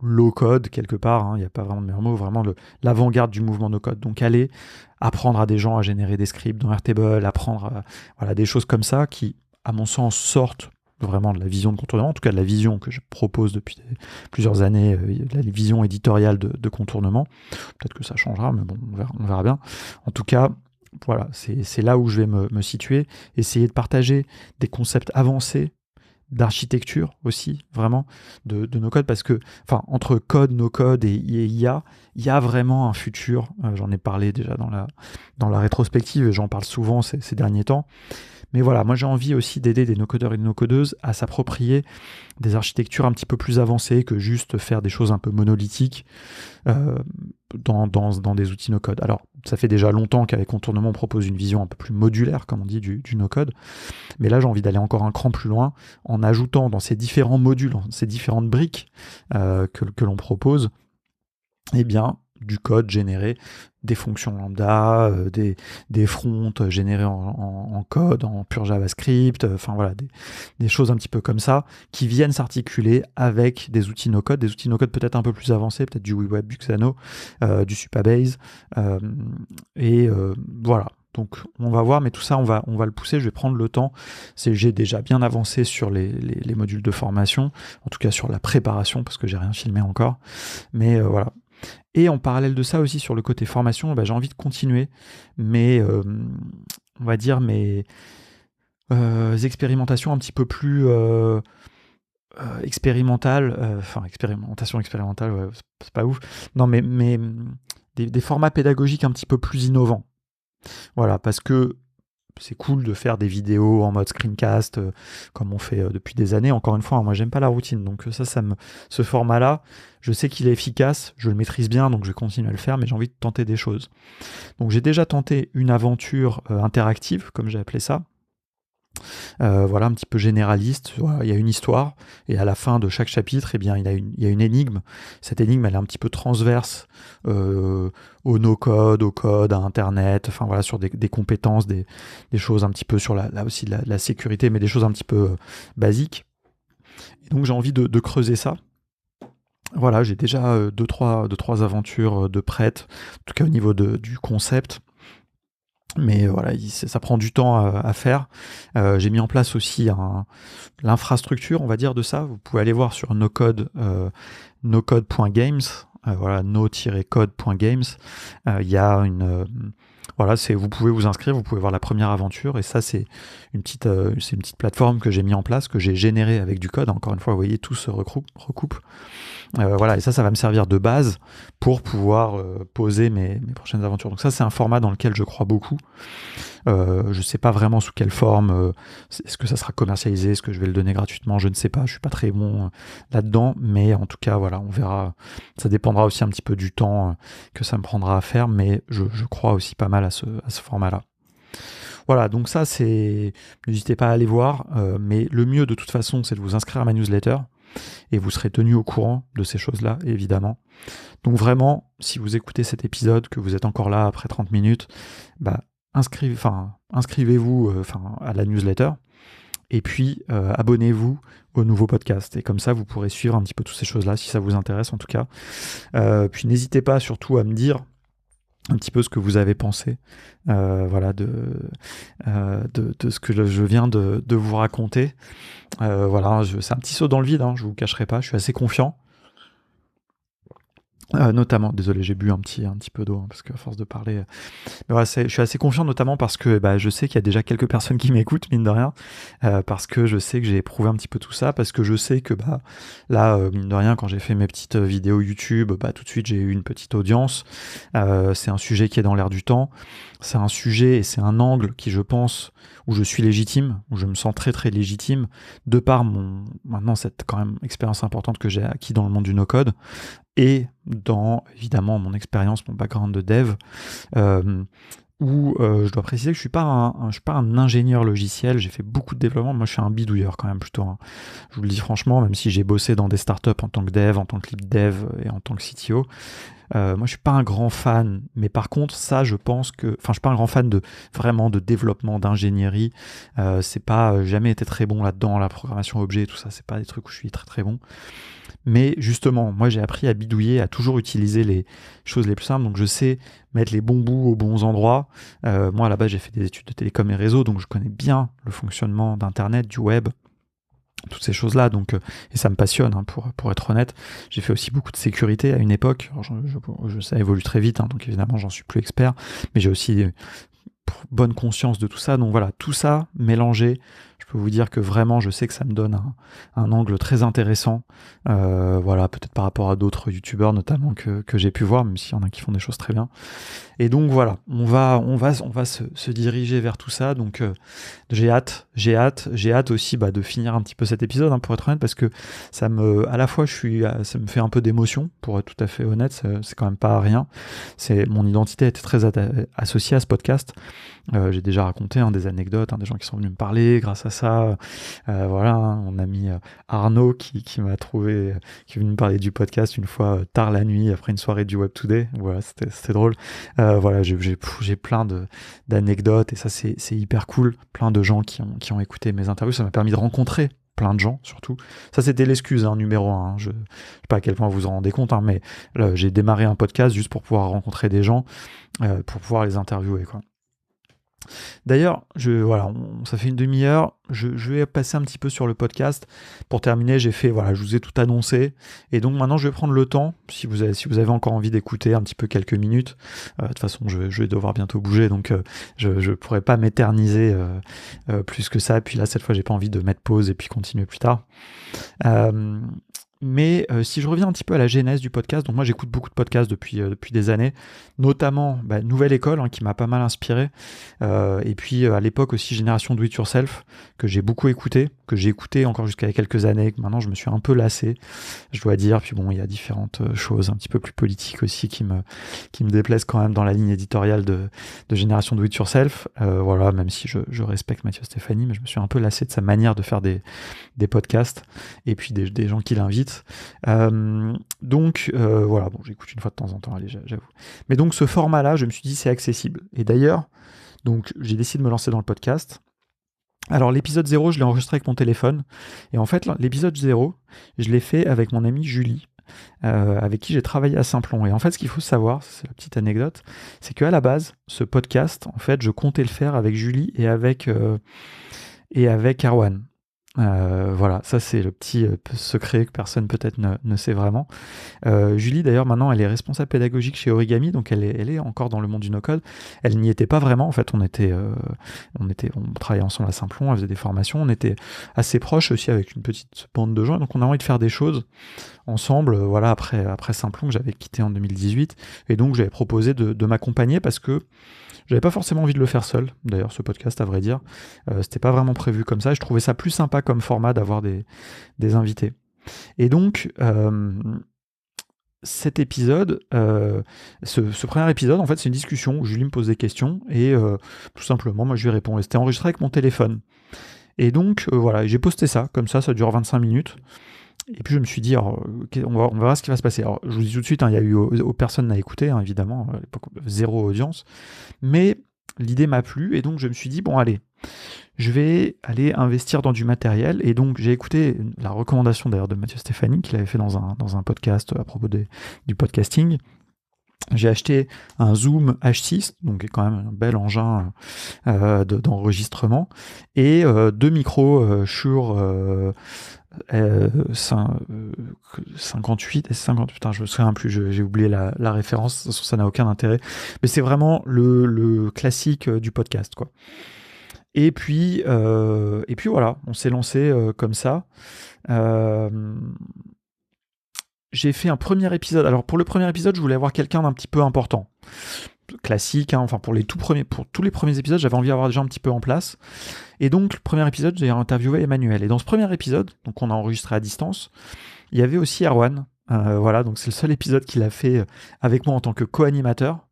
low code quelque part, il n'y a pas vraiment de meilleur mot, vraiment l'avant-garde du mouvement no code. Donc aller apprendre à des gens à générer des scripts dans Airtable, apprendre voilà, des choses comme ça qui, à mon sens, sortent vraiment de la vision de contournement, en tout cas de la vision que je propose depuis plusieurs années, la vision éditoriale de contournement. Peut-être que ça changera, mais bon, on verra bien. En tout cas, voilà, c'est là où je vais me situer, essayer de partager des concepts avancés d'architecture aussi, vraiment, de no code, parce que, enfin, entre code, no code et IA, il y a vraiment un futur. J'en ai parlé déjà dans la rétrospective, et j'en parle souvent ces derniers temps. Mais voilà, moi j'ai envie aussi d'aider des no-codeurs et des no-codeuses à s'approprier des architectures un petit peu plus avancées que juste faire des choses un peu monolithiques dans des outils no-code. Alors, ça fait déjà longtemps qu'avec Contournement, on propose une vision un peu plus modulaire, comme on dit, du no-code. Mais là, j'ai envie d'aller encore un cran plus loin en ajoutant dans ces différents modules, ces différentes briques que l'on propose, eh bien, du code généré, des fonctions lambda, des fronts générés en code, en pur JavaScript, enfin voilà, des choses un petit peu comme ça, qui viennent s'articuler avec des outils no-code peut-être un peu plus avancés, peut-être du WeWeb, du Xano, du Supabase, et voilà. Donc on va voir, mais tout ça on va le pousser, je vais prendre le temps. J'ai déjà bien avancé sur les modules de formation, en tout cas sur la préparation, parce que j'ai rien filmé encore, mais voilà. Et en parallèle de ça aussi, sur le côté formation, j'ai envie de continuer on va dire mes expérimentations un petit peu plus expérimentales, expérimentation expérimentale, ouais, c'est pas ouf. Non, mais des formats pédagogiques un petit peu plus innovants. Voilà, parce que c'est cool de faire des vidéos en mode screencast comme on fait depuis des années. Encore une fois, moi j'aime pas la routine, donc ce format-là, je sais qu'il est efficace, je le maîtrise bien, donc je vais continuer à le faire, mais j'ai envie de tenter des choses. Donc j'ai déjà tenté une aventure interactive, comme j'ai appelé ça. Voilà, un petit peu généraliste. Voilà, il y a une histoire, et à la fin de chaque chapitre, eh bien, il y a une énigme. Cette énigme, elle est un petit peu transverse au no-code, au code, à Internet, enfin voilà, sur des compétences, des choses un petit peu sur là aussi la sécurité, mais des choses un petit peu basiques. Et donc j'ai envie de creuser ça. Voilà, j'ai déjà deux, trois aventures de prêtes, en tout cas au niveau du concept. Mais voilà, ça prend du temps à faire. J'ai mis en place aussi l'infrastructure, on va dire, de ça. Vous pouvez aller voir sur nocode.games, voilà, no-code.games. Il y a voilà, vous pouvez vous inscrire, vous pouvez voir la première aventure, et ça c'est une petite plateforme que j'ai mis en place, que j'ai générée avec du code. Encore une fois, vous voyez, tout se recoupe. Voilà, et ça va me servir de base pour pouvoir poser mes prochaines aventures. Donc ça, c'est un format dans lequel je crois beaucoup. Je sais pas vraiment sous quelle forme, est-ce que ça sera commercialisé, est-ce que je vais le donner gratuitement, je ne sais pas, je suis pas très bon là-dedans, mais en tout cas, voilà, on verra. Ça dépendra aussi un petit peu du temps que ça me prendra à faire, mais je crois aussi pas mal à ce format-là. Voilà, donc ça, n'hésitez pas à aller voir, mais le mieux de toute façon, c'est de vous inscrire à ma newsletter, et vous serez tenu au courant de ces choses-là, évidemment. Donc vraiment, si vous écoutez cet épisode, que vous êtes encore là après 30 minutes, inscrivez-vous à la newsletter, et puis abonnez-vous au nouveau podcast. Et comme ça, vous pourrez suivre un petit peu toutes ces choses-là, si ça vous intéresse en tout cas. Puis n'hésitez pas surtout à me dire un petit peu ce que vous avez pensé voilà, de ce que je viens de vous raconter. Voilà, c'est un petit saut dans le vide, hein, je vous cacherai pas, je suis assez confiant. Notamment, désolé, j'ai bu un petit peu d'eau, hein, parce qu'à force de parler... Mais voilà, je suis assez confiant, notamment parce que je sais qu'il y a déjà quelques personnes qui m'écoutent, mine de rien, parce que je sais que j'ai éprouvé un petit peu tout ça, parce que je sais que là, mine de rien, quand j'ai fait mes petites vidéos YouTube, tout de suite j'ai eu une petite audience. C'est un sujet qui est dans l'air du temps, c'est un sujet et c'est un angle qui, je pense, où je suis légitime, où je me sens très très légitime, de par maintenant cette quand même expérience importante que j'ai acquis dans le monde du no-code, et dans, évidemment, mon expérience, mon background de dev, où je dois préciser que je suis pas un ingénieur logiciel, j'ai fait beaucoup de développement, moi je suis un bidouilleur quand même plutôt, hein. Je vous le dis franchement, même si j'ai bossé dans des startups en tant que dev, en tant que lead dev et en tant que CTO, moi je suis pas un grand fan, mais par contre ça je pense que, je suis pas un grand fan de vraiment de développement, d'ingénierie, c'est pas, jamais été très bon là-dedans, la programmation objet et tout ça, c'est pas des trucs où je suis très très bon. Mais justement, moi j'ai appris à bidouiller, à toujours utiliser les choses les plus simples, donc je sais mettre les bons bouts aux bons endroits. Moi à la base j'ai fait des études de télécom et réseau, donc je connais bien le fonctionnement d'internet, du web, toutes ces choses-là, donc et ça me passionne, hein, pour être honnête. J'ai fait aussi beaucoup de sécurité à une époque. Alors, ça évolue très vite, hein, donc évidemment j'en suis plus expert, mais j'ai aussi bonne conscience de tout ça. Donc voilà, tout ça mélangé, je peux vous dire que vraiment, je sais que ça me donne un angle très intéressant. Voilà, peut-être par rapport à d'autres youtubeurs notamment que j'ai pu voir, même s'il y en a qui font des choses très bien. Et donc voilà, on va se diriger vers tout ça. Donc j'ai hâte aussi de finir un petit peu cet épisode, hein, pour être honnête, parce que à la fois ça me fait un peu d'émotion, pour être tout à fait honnête, c'est quand même pas rien. Mon identité était très associée à ce podcast. J'ai déjà raconté, hein, des anecdotes, hein, des gens qui sont venus me parler grâce à ça. Voilà, hein, mon ami Arnaud qui m'a trouvé, qui est venu me parler du podcast une fois tard la nuit après une soirée du Web Today. Voilà, c'était drôle. Voilà, j'ai plein d'anecdotes et ça c'est hyper cool. Plein de gens qui ont écouté mes interviews, ça m'a permis de rencontrer plein de gens surtout. Ça c'était l'excuse, hein, numéro 1. Hein. Je sais pas à quel point vous vous en rendez compte, hein, mais là, j'ai démarré un podcast juste pour pouvoir rencontrer des gens, pour pouvoir les interviewer, quoi. D'ailleurs, ça fait une demi-heure, je vais passer un petit peu sur le podcast. Pour terminer, je vous ai tout annoncé, et donc maintenant je vais prendre le temps, si vous avez encore envie d'écouter un petit peu quelques minutes. De toute façon, je vais devoir bientôt bouger, donc je pourrais pas m'éterniser plus que ça. Puis là, cette fois, j'ai pas envie de mettre pause et puis continuer plus tard. Mais si je reviens un petit peu à la genèse du podcast, donc moi j'écoute beaucoup de podcasts depuis des années, notamment Nouvelle École, hein, qui m'a pas mal inspiré, et puis à l'époque aussi Génération Do It Yourself, que j'ai beaucoup écouté, que j'ai écouté encore jusqu'à il y a quelques années, que maintenant je me suis un peu lassé, je dois dire. Puis bon, il y a différentes choses un petit peu plus politiques aussi qui me déplaisent quand même dans la ligne éditoriale de Génération Do It Yourself. Voilà, même si je respecte Mathieu Stéphanie, mais je me suis un peu lassé de sa manière de faire des podcasts, et puis des gens qui l'invitent. Donc voilà, bon, j'écoute une fois de temps en temps, allez, j'avoue. Mais donc ce format-là, je me suis dit c'est accessible. Et d'ailleurs, donc j'ai décidé de me lancer dans le podcast. Alors l'épisode 0, je l'ai enregistré avec mon téléphone. Et en fait, l'épisode 0, je l'ai fait avec mon amie Julie, avec qui j'ai travaillé à Simplon. Et en fait, ce qu'il faut savoir, c'est la petite anecdote, c'est qu'à la base, ce podcast, en fait, je comptais le faire avec Julie et avec Erwan. Voilà, ça c'est le petit secret que personne peut-être ne sait vraiment. Julie d'ailleurs maintenant elle est responsable pédagogique chez Origami, donc elle est encore dans le monde du no-code. Elle n'y était pas vraiment, en fait on travaillait ensemble à Simplon, elle faisait des formations, on était assez proches aussi avec une petite bande de gens, donc on a envie de faire des choses ensemble, voilà, après Simplon que j'avais quitté en 2018, et donc j'avais proposé de m'accompagner parce que j'avais pas forcément envie de le faire seul, d'ailleurs, ce podcast, à vrai dire. C'était pas vraiment prévu comme ça. Je trouvais ça plus sympa comme format d'avoir des invités. Et donc, cet épisode, ce premier épisode, en fait, c'est une discussion où Julie me pose des questions et tout simplement, moi, je lui réponds. Et c'était enregistré avec mon téléphone. Et donc, voilà, j'ai posté ça, comme ça dure 25 minutes. Et puis je me suis dit, alors, on verra ce qui va se passer. Alors, je vous dis tout de suite, hein, il y a eu personne n'a écouté, hein, évidemment, à l'époque, zéro audience. Mais l'idée m'a plu, et donc je me suis dit, bon allez, je vais aller investir dans du matériel. Et donc j'ai écouté la recommandation d'ailleurs de Mathieu Stéphanie, qu'il avait fait dans un podcast à propos du podcasting. J'ai acheté un Zoom H6, donc qui est quand même un bel engin d'enregistrement, et 2 micros Shure 58 et 50, putain, je me souviens plus, j'ai oublié la référence, ça n'a aucun intérêt, mais c'est vraiment le classique du podcast, quoi. Et puis voilà, on s'est lancé comme ça. J'ai fait un premier épisode. Alors pour le premier épisode, je voulais avoir quelqu'un d'un petit peu important, classique. Hein, enfin pour tous les premiers épisodes, j'avais envie d'avoir des gens un petit peu en place. Et donc le premier épisode, j'ai interviewé Emmanuel. Et dans ce premier épisode, donc on a enregistré à distance, il y avait aussi Erwan. Voilà, donc c'est le seul épisode qu'il a fait avec moi en tant que co-animateur.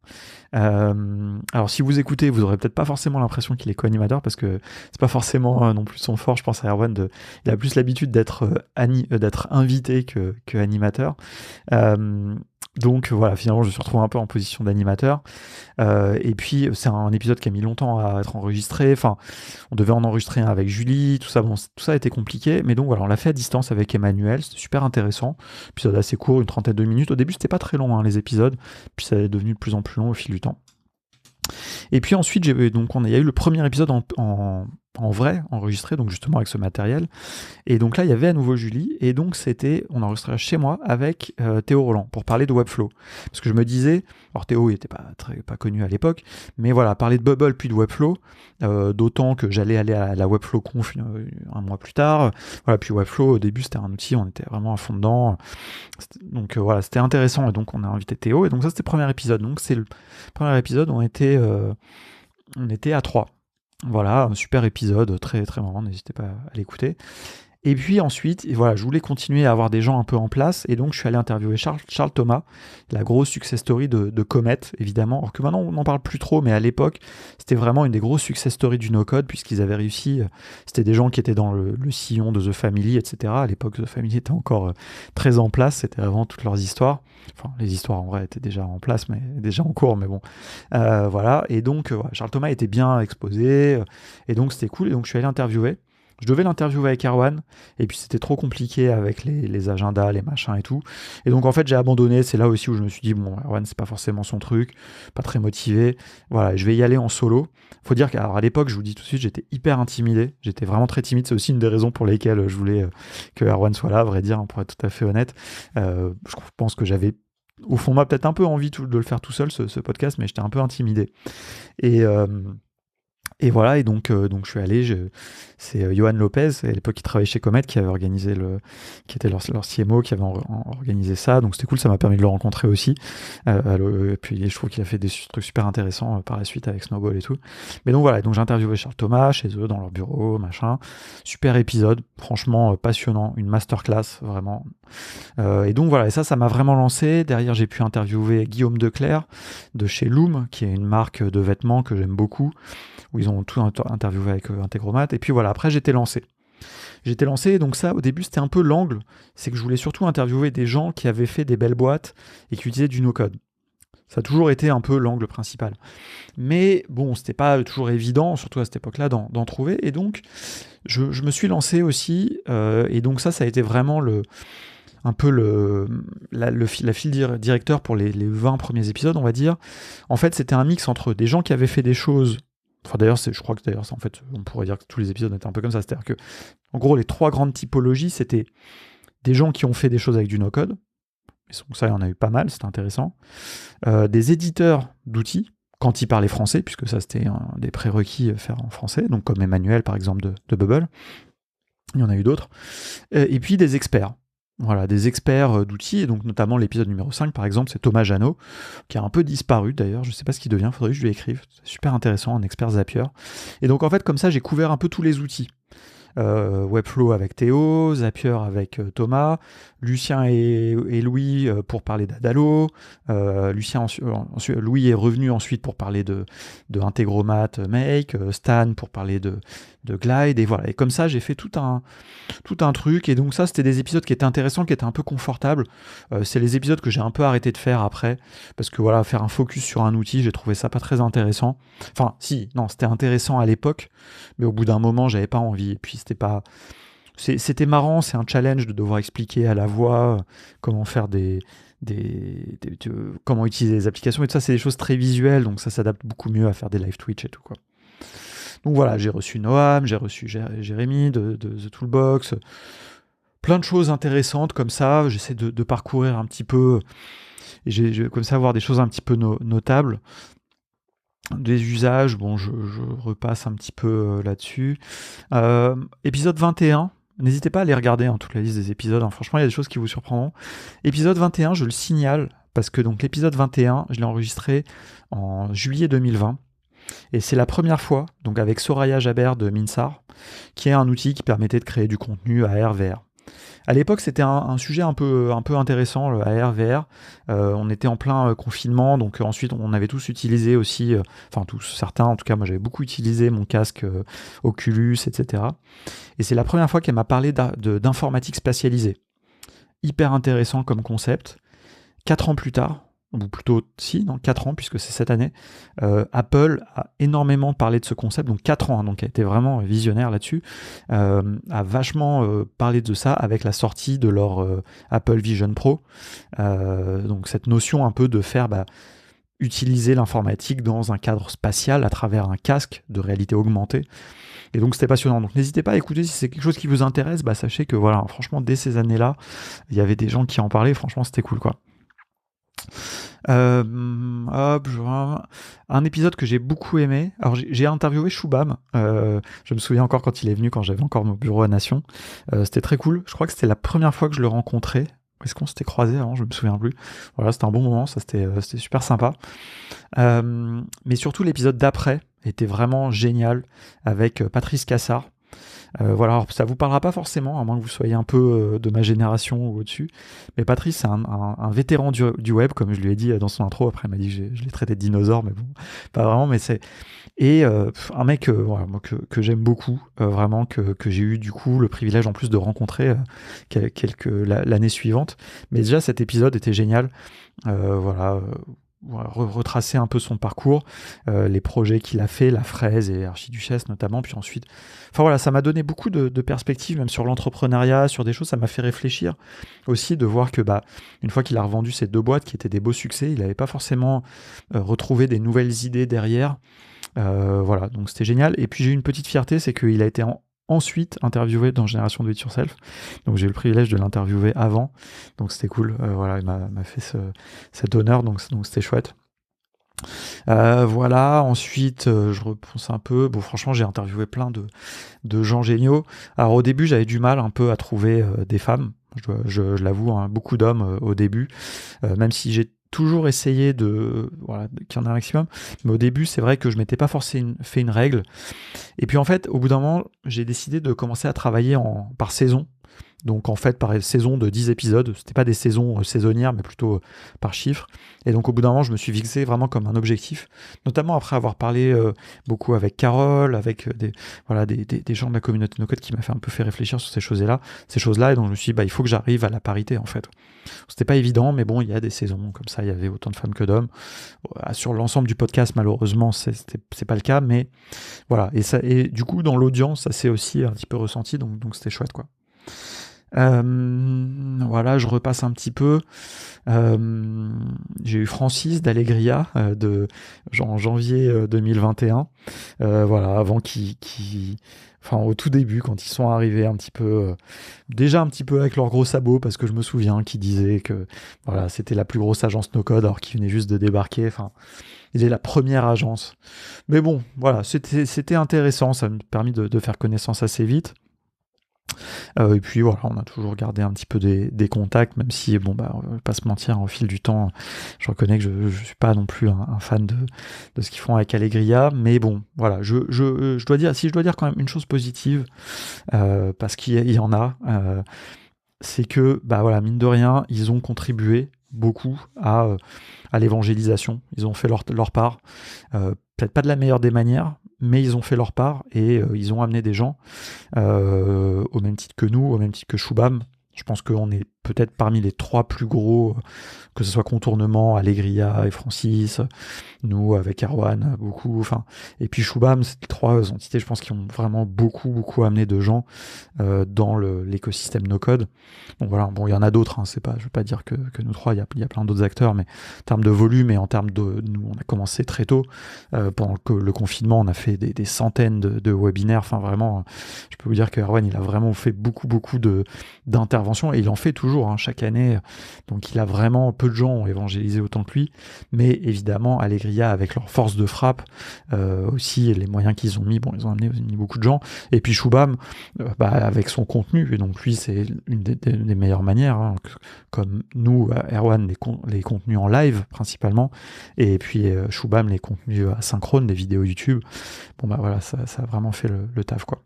Alors si vous écoutez, vous aurez peut-être pas forcément l'impression qu'il est co-animateur parce que c'est pas forcément non plus son fort. Je pense à Erwan, il a plus l'habitude d'être invité que animateur. Donc voilà, finalement je me suis retrouvé un peu en position d'animateur. Et puis c'est un épisode qui a mis longtemps à être enregistré. Enfin, on devait en enregistrer un avec Julie, tout ça. Bon, tout ça a été compliqué, mais donc voilà, on l'a fait à distance avec Emmanuel. C'était super intéressant. Épisode assez court, une trentaine de minutes. Au début, c'était pas très long les épisodes, puis ça est devenu de plus en plus long au fil du temps. Et puis ensuite, il y a eu le premier épisode en vrai, enregistré, donc justement avec ce matériel. Et donc là, il y avait à nouveau Julie, et donc on enregistrait chez moi avec Théo Roland pour parler de Webflow. Parce que je me disais, alors Théo il n'était pas connu à l'époque, mais voilà, parler de Bubble puis de Webflow, d'autant que j'allais aller à la Webflow Conf un mois plus tard. Voilà, puis Webflow, au début, c'était un outil, on était vraiment à fond dedans. Donc voilà, c'était intéressant, et donc on a invité Théo, et donc ça, c'était le premier épisode. Donc c'est le premier épisode, on était à 3. Voilà, un super épisode, très très marrant, n'hésitez pas à l'écouter. Et puis ensuite, voilà, je voulais continuer à avoir des gens un peu en place, et donc je suis allé interviewer Charles Thomas, la grosse success story de Comet, évidemment. Alors que maintenant, on n'en parle plus trop, mais à l'époque, c'était vraiment une des grosses success stories du no-code, puisqu'ils avaient réussi. C'était des gens qui étaient dans le sillon de The Family, etc. À l'époque, The Family était encore très en place, c'était avant toutes leurs histoires. Enfin, les histoires en vrai étaient déjà en place, mais déjà en cours, mais bon. Voilà, et donc Charles Thomas était bien exposé, et donc c'était cool, et donc je suis allé interviewer. Je devais l'interviewer avec Erwan, et puis c'était trop compliqué avec les agendas, les machins et tout. Et donc en fait j'ai abandonné, c'est là aussi où je me suis dit, bon, Erwan c'est pas forcément son truc, pas très motivé, voilà, je vais y aller en solo. Faut dire qu'à l'époque, je vous dis tout de suite, j'étais hyper intimidé, j'étais vraiment très timide, c'est aussi une des raisons pour lesquelles je voulais que Erwan soit là, à vrai dire, hein, pour être tout à fait honnête. Je pense que j'avais au fond de moi peut-être un peu envie de le faire tout seul, ce podcast, mais j'étais un peu intimidé. Et voilà, et donc je suis allé, c'est Johan Lopez, à l'époque qui travaillait chez Comet, qui avait organisé qui était leur CMO, qui avait organisé ça, donc c'était cool, ça m'a permis de le rencontrer aussi. Et puis je trouve qu'il a fait des trucs super intéressants par la suite avec Snowball et tout. Mais donc voilà, donc j'ai interviewé Charles Thomas chez eux, dans leur bureau, machin. Super épisode, franchement passionnant, une masterclass, vraiment. Et donc voilà, et ça m'a vraiment lancé. Derrière, j'ai pu interviewer Guillaume Declercq de chez Loom, qui est une marque de vêtements que j'aime beaucoup, où ils ont tout interviewé avec Integromat. Et puis voilà, après j'étais lancé. Donc ça, au début, c'était un peu l'angle, c'est que je voulais surtout interviewer des gens qui avaient fait des belles boîtes et qui utilisaient du no-code. Ça a toujours été un peu l'angle principal. Mais bon, c'était pas toujours évident, surtout à cette époque-là, d'en trouver. Et donc, je me suis lancé aussi, et donc ça a été vraiment un peu la file directeur pour les 20 premiers épisodes, on va dire. En fait, c'était un mix entre des gens qui avaient fait des choses. Enfin, d'ailleurs, je crois que en fait, on pourrait dire que tous les épisodes étaient un peu comme ça. C'est-à-dire que, en gros, les 3 grandes typologies, c'était des gens qui ont fait des choses avec du no-code. Donc ça, il y en a eu pas mal, c'était intéressant. Des éditeurs d'outils, quand ils parlaient français, puisque ça, c'était un des prérequis faire en français, donc comme Emmanuel, par exemple, de Bubble. Il y en a eu d'autres. Et puis des experts. Voilà, des experts d'outils, et donc notamment l'épisode numéro 5, par exemple, c'est Thomas Janot, qui a un peu disparu d'ailleurs, je ne sais pas ce qu'il devient, il faudrait que je lui écrive, c'est super intéressant, un expert Zapier. Et donc en fait, comme ça, j'ai couvert un peu tous les outils. Webflow avec Théo, Zapier avec Thomas, Lucien et Louis pour parler d'Adalo, Louis est revenu ensuite pour parler de Integromat Make, Stan pour parler de Glide, et voilà. Et comme ça, j'ai fait tout un truc, et donc ça, c'était des épisodes qui étaient intéressants, qui étaient un peu confortables. C'est les épisodes que j'ai un peu arrêté de faire après, parce que voilà, faire un focus sur un outil, j'ai trouvé ça pas très intéressant. Enfin, c'était intéressant à l'époque, mais au bout d'un moment, j'avais pas envie, et puis c'était marrant, c'est un challenge de devoir expliquer à la voix comment faire des comment utiliser les applications, et tout ça, c'est des choses très visuelles, donc ça s'adapte beaucoup mieux à faire des live Twitch et tout, quoi. Donc voilà, j'ai reçu Noam, j'ai reçu Jérémy de The Toolbox, plein de choses intéressantes comme ça. J'essaie de parcourir un petit peu, et j'ai comme ça voir des choses un petit peu notables. Des usages, bon, je repasse un petit peu là-dessus. Épisode 21, n'hésitez pas à aller regarder toute la liste des épisodes, franchement, il y a des choses qui vous surprendront. Épisode 21, je le signale, parce que donc l'épisode 21, je l'ai enregistré en juillet 2020. Et c'est la première fois, donc avec Soraya Jaber de Minsar, qui est un outil qui permettait de créer du contenu AR/VR. À l'époque, c'était un sujet un peu intéressant, le AR/VR. On était en plein confinement, donc ensuite on avait tous utilisé aussi, enfin tous, certains, en tout cas moi j'avais beaucoup utilisé mon casque Oculus, etc. Et c'est la première fois qu'elle m'a parlé d'informatique spatialisée. Hyper intéressant comme concept. 4 ans plus tard, ou plutôt 4 ans, puisque c'est cette année, Apple a énormément parlé de ce concept, donc 4 ans, donc a été vraiment visionnaire là-dessus, a vachement parlé de ça avec la sortie de leur Apple Vision Pro, donc cette notion un peu de faire utiliser l'informatique dans un cadre spatial à travers un casque de réalité augmentée. Et donc c'était passionnant. Donc n'hésitez pas à écouter si c'est quelque chose qui vous intéresse, sachez que voilà, franchement, dès ces années-là, il y avait des gens qui en parlaient, franchement c'était cool, quoi. Un épisode que j'ai beaucoup aimé. Alors j'ai interviewé Shubham. Je me souviens encore quand il est venu, quand j'avais encore mon bureau à Nation. C'était très cool. Je crois que c'était la première fois que je le rencontrais. Est-ce qu'on s'était croisés avant? Je me souviens plus. Voilà, c'était un bon moment. Ça, c'était super sympa. Mais surtout l'épisode d'après était vraiment génial avec Patrice Cassard. Voilà, alors ça vous parlera pas forcément, à moins que vous soyez un peu de ma génération ou au-dessus. Mais Patrice, c'est un vétéran du web, comme je lui ai dit dans son intro. Après, il m'a dit que je l'ai traité de dinosaure, mais bon, pas vraiment. Mais c'est un mec voilà, moi, que j'aime beaucoup, vraiment, que j'ai eu du coup le privilège en plus de rencontrer l'année suivante. Mais déjà, cet épisode était génial. Voilà. Retracer un peu son parcours, les projets qu'il a fait, la fraise et Archiduchesse notamment, puis ensuite, enfin voilà, ça m'a donné beaucoup de perspectives, même sur l'entrepreneuriat, sur des choses, ça m'a fait réfléchir aussi de voir que une fois qu'il a revendu ces 2 boîtes qui étaient des beaux succès, il n'avait pas forcément retrouvé des nouvelles idées derrière. Voilà, donc c'était génial. Et puis j'ai eu une petite fierté, c'est qu'il a été ensuite interviewé dans Génération Do It Yourself. Donc j'ai eu le privilège de l'interviewer avant. Donc c'était cool. Voilà, il m'a fait cet honneur, donc c'était chouette. Voilà, ensuite je repense un peu. Bon, franchement, j'ai interviewé plein de gens géniaux. Alors au début, j'avais du mal un peu à trouver des femmes. Je l'avoue, beaucoup d'hommes au début. Même si j'ai toujours essayé qu'il y en ait un maximum. Mais au début, c'est vrai que je m'étais pas fait une règle. Et puis en fait, au bout d'un moment, j'ai décidé de commencer à travailler par saison. Donc en fait, par saison de 10 épisodes, c'était pas des saisons saisonnières, mais plutôt par chiffre. Et donc au bout d'un moment, je me suis fixé vraiment comme un objectif, notamment après avoir parlé beaucoup avec Carole, avec des gens de la communauté No Code qui m'a fait un peu fait réfléchir sur ces choses-là, et donc je me suis dit, il faut que j'arrive à la parité en fait. C'était pas évident, mais bon, il y a des saisons comme ça, il y avait autant de femmes que d'hommes. Sur l'ensemble du podcast, malheureusement, c'est pas le cas, mais voilà. Et du coup, dans l'audience, ça s'est aussi un petit peu ressenti, donc c'était chouette, quoi. Voilà, je repasse un petit peu. J'ai eu Francis d'Allegria en janvier 2021. Voilà, avant enfin au tout début, quand ils sont arrivés un petit peu, déjà un petit peu avec leurs gros sabots, parce que je me souviens qu'ils disaient que voilà, c'était la plus grosse agence no code, alors qu'ils venaient juste de débarquer. Enfin, il est la première agence. Mais bon, voilà, c'était intéressant, ça m'a permis de faire connaissance assez vite. Et puis voilà, on a toujours gardé un petit peu des contacts, même si, on va pas se mentir, au fil du temps, je reconnais que je suis pas non plus un fan de ce qu'ils font avec Allegria, mais bon, voilà, je dois dire, si je dois dire quand même une chose positive, parce qu'il y en a, c'est que, voilà, mine de rien, ils ont contribué beaucoup à l'évangélisation. Ils ont fait leur part, peut-être pas de la meilleure des manières, mais ils ont fait leur part et ils ont amené des gens au même titre que nous, au même titre que Shubham. Je pense qu'on est peut-être parmi les 3 plus gros, que ce soit Contournement, Allegria et Francis, nous avec Erwan, beaucoup, enfin, et puis Shubham, c'est 3 entités, je pense, qui ont vraiment beaucoup amené de gens dans l'écosystème no-code. Donc voilà, bon, il y en a d'autres, hein, je ne veux pas dire que nous 3, il y a plein d'autres acteurs, mais en termes de volume et en termes de... Nous, on a commencé très tôt. Pendant le confinement, on a fait des centaines de webinaires. Enfin, vraiment, je peux vous dire que Erwan, il a vraiment fait beaucoup d'interventions, et il en fait toujours, hein, chaque année. Donc il a vraiment, peu de gens ont évangélisé autant que lui, mais évidemment, Allegria, avec leur force de frappe, aussi, les moyens qu'ils ont mis, bon, ils ont amené beaucoup de gens. Et puis Shubham, avec son contenu, et donc lui, c'est une des meilleures manières, hein, comme nous, Erwan, les contenus en live principalement, et puis Shubham, les contenus asynchrones, des vidéos YouTube. Bon, voilà, ça a vraiment fait le taf, quoi.